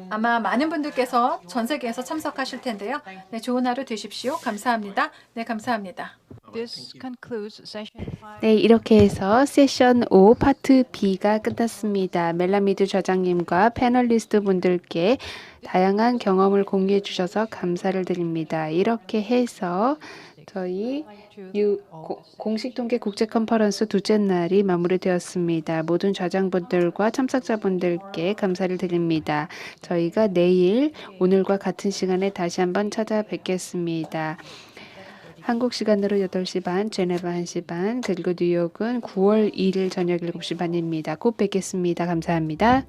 아마 많은 분들께서 전 세계에서 참석하실 텐데요. 네, 좋은 하루 되십시오. 감사합니다. 네, 감사합니다. This concludes session 5. 네, 이렇게 해서 세션 5 파트 B가 끝났습니다. 멜라미드 저장님과 패널리스트 분들께 다양한 경험을 공유해 주셔서 감사를 드립니다. 이렇게 해서 저희 공식 통계 국제 컨퍼런스 둘째 날이 마무리되었습니다. 모든 저장분들과 참석자분들께 감사를 드립니다. 저희가 내일 오늘과 같은 시간에 다시 한번 찾아뵙겠습니다. 한국 시간으로 8시 반, 제네바 1시 반, 그리고 뉴욕은 9월 1일 저녁 7시 반입니다. 곧 뵙겠습니다. 감사합니다.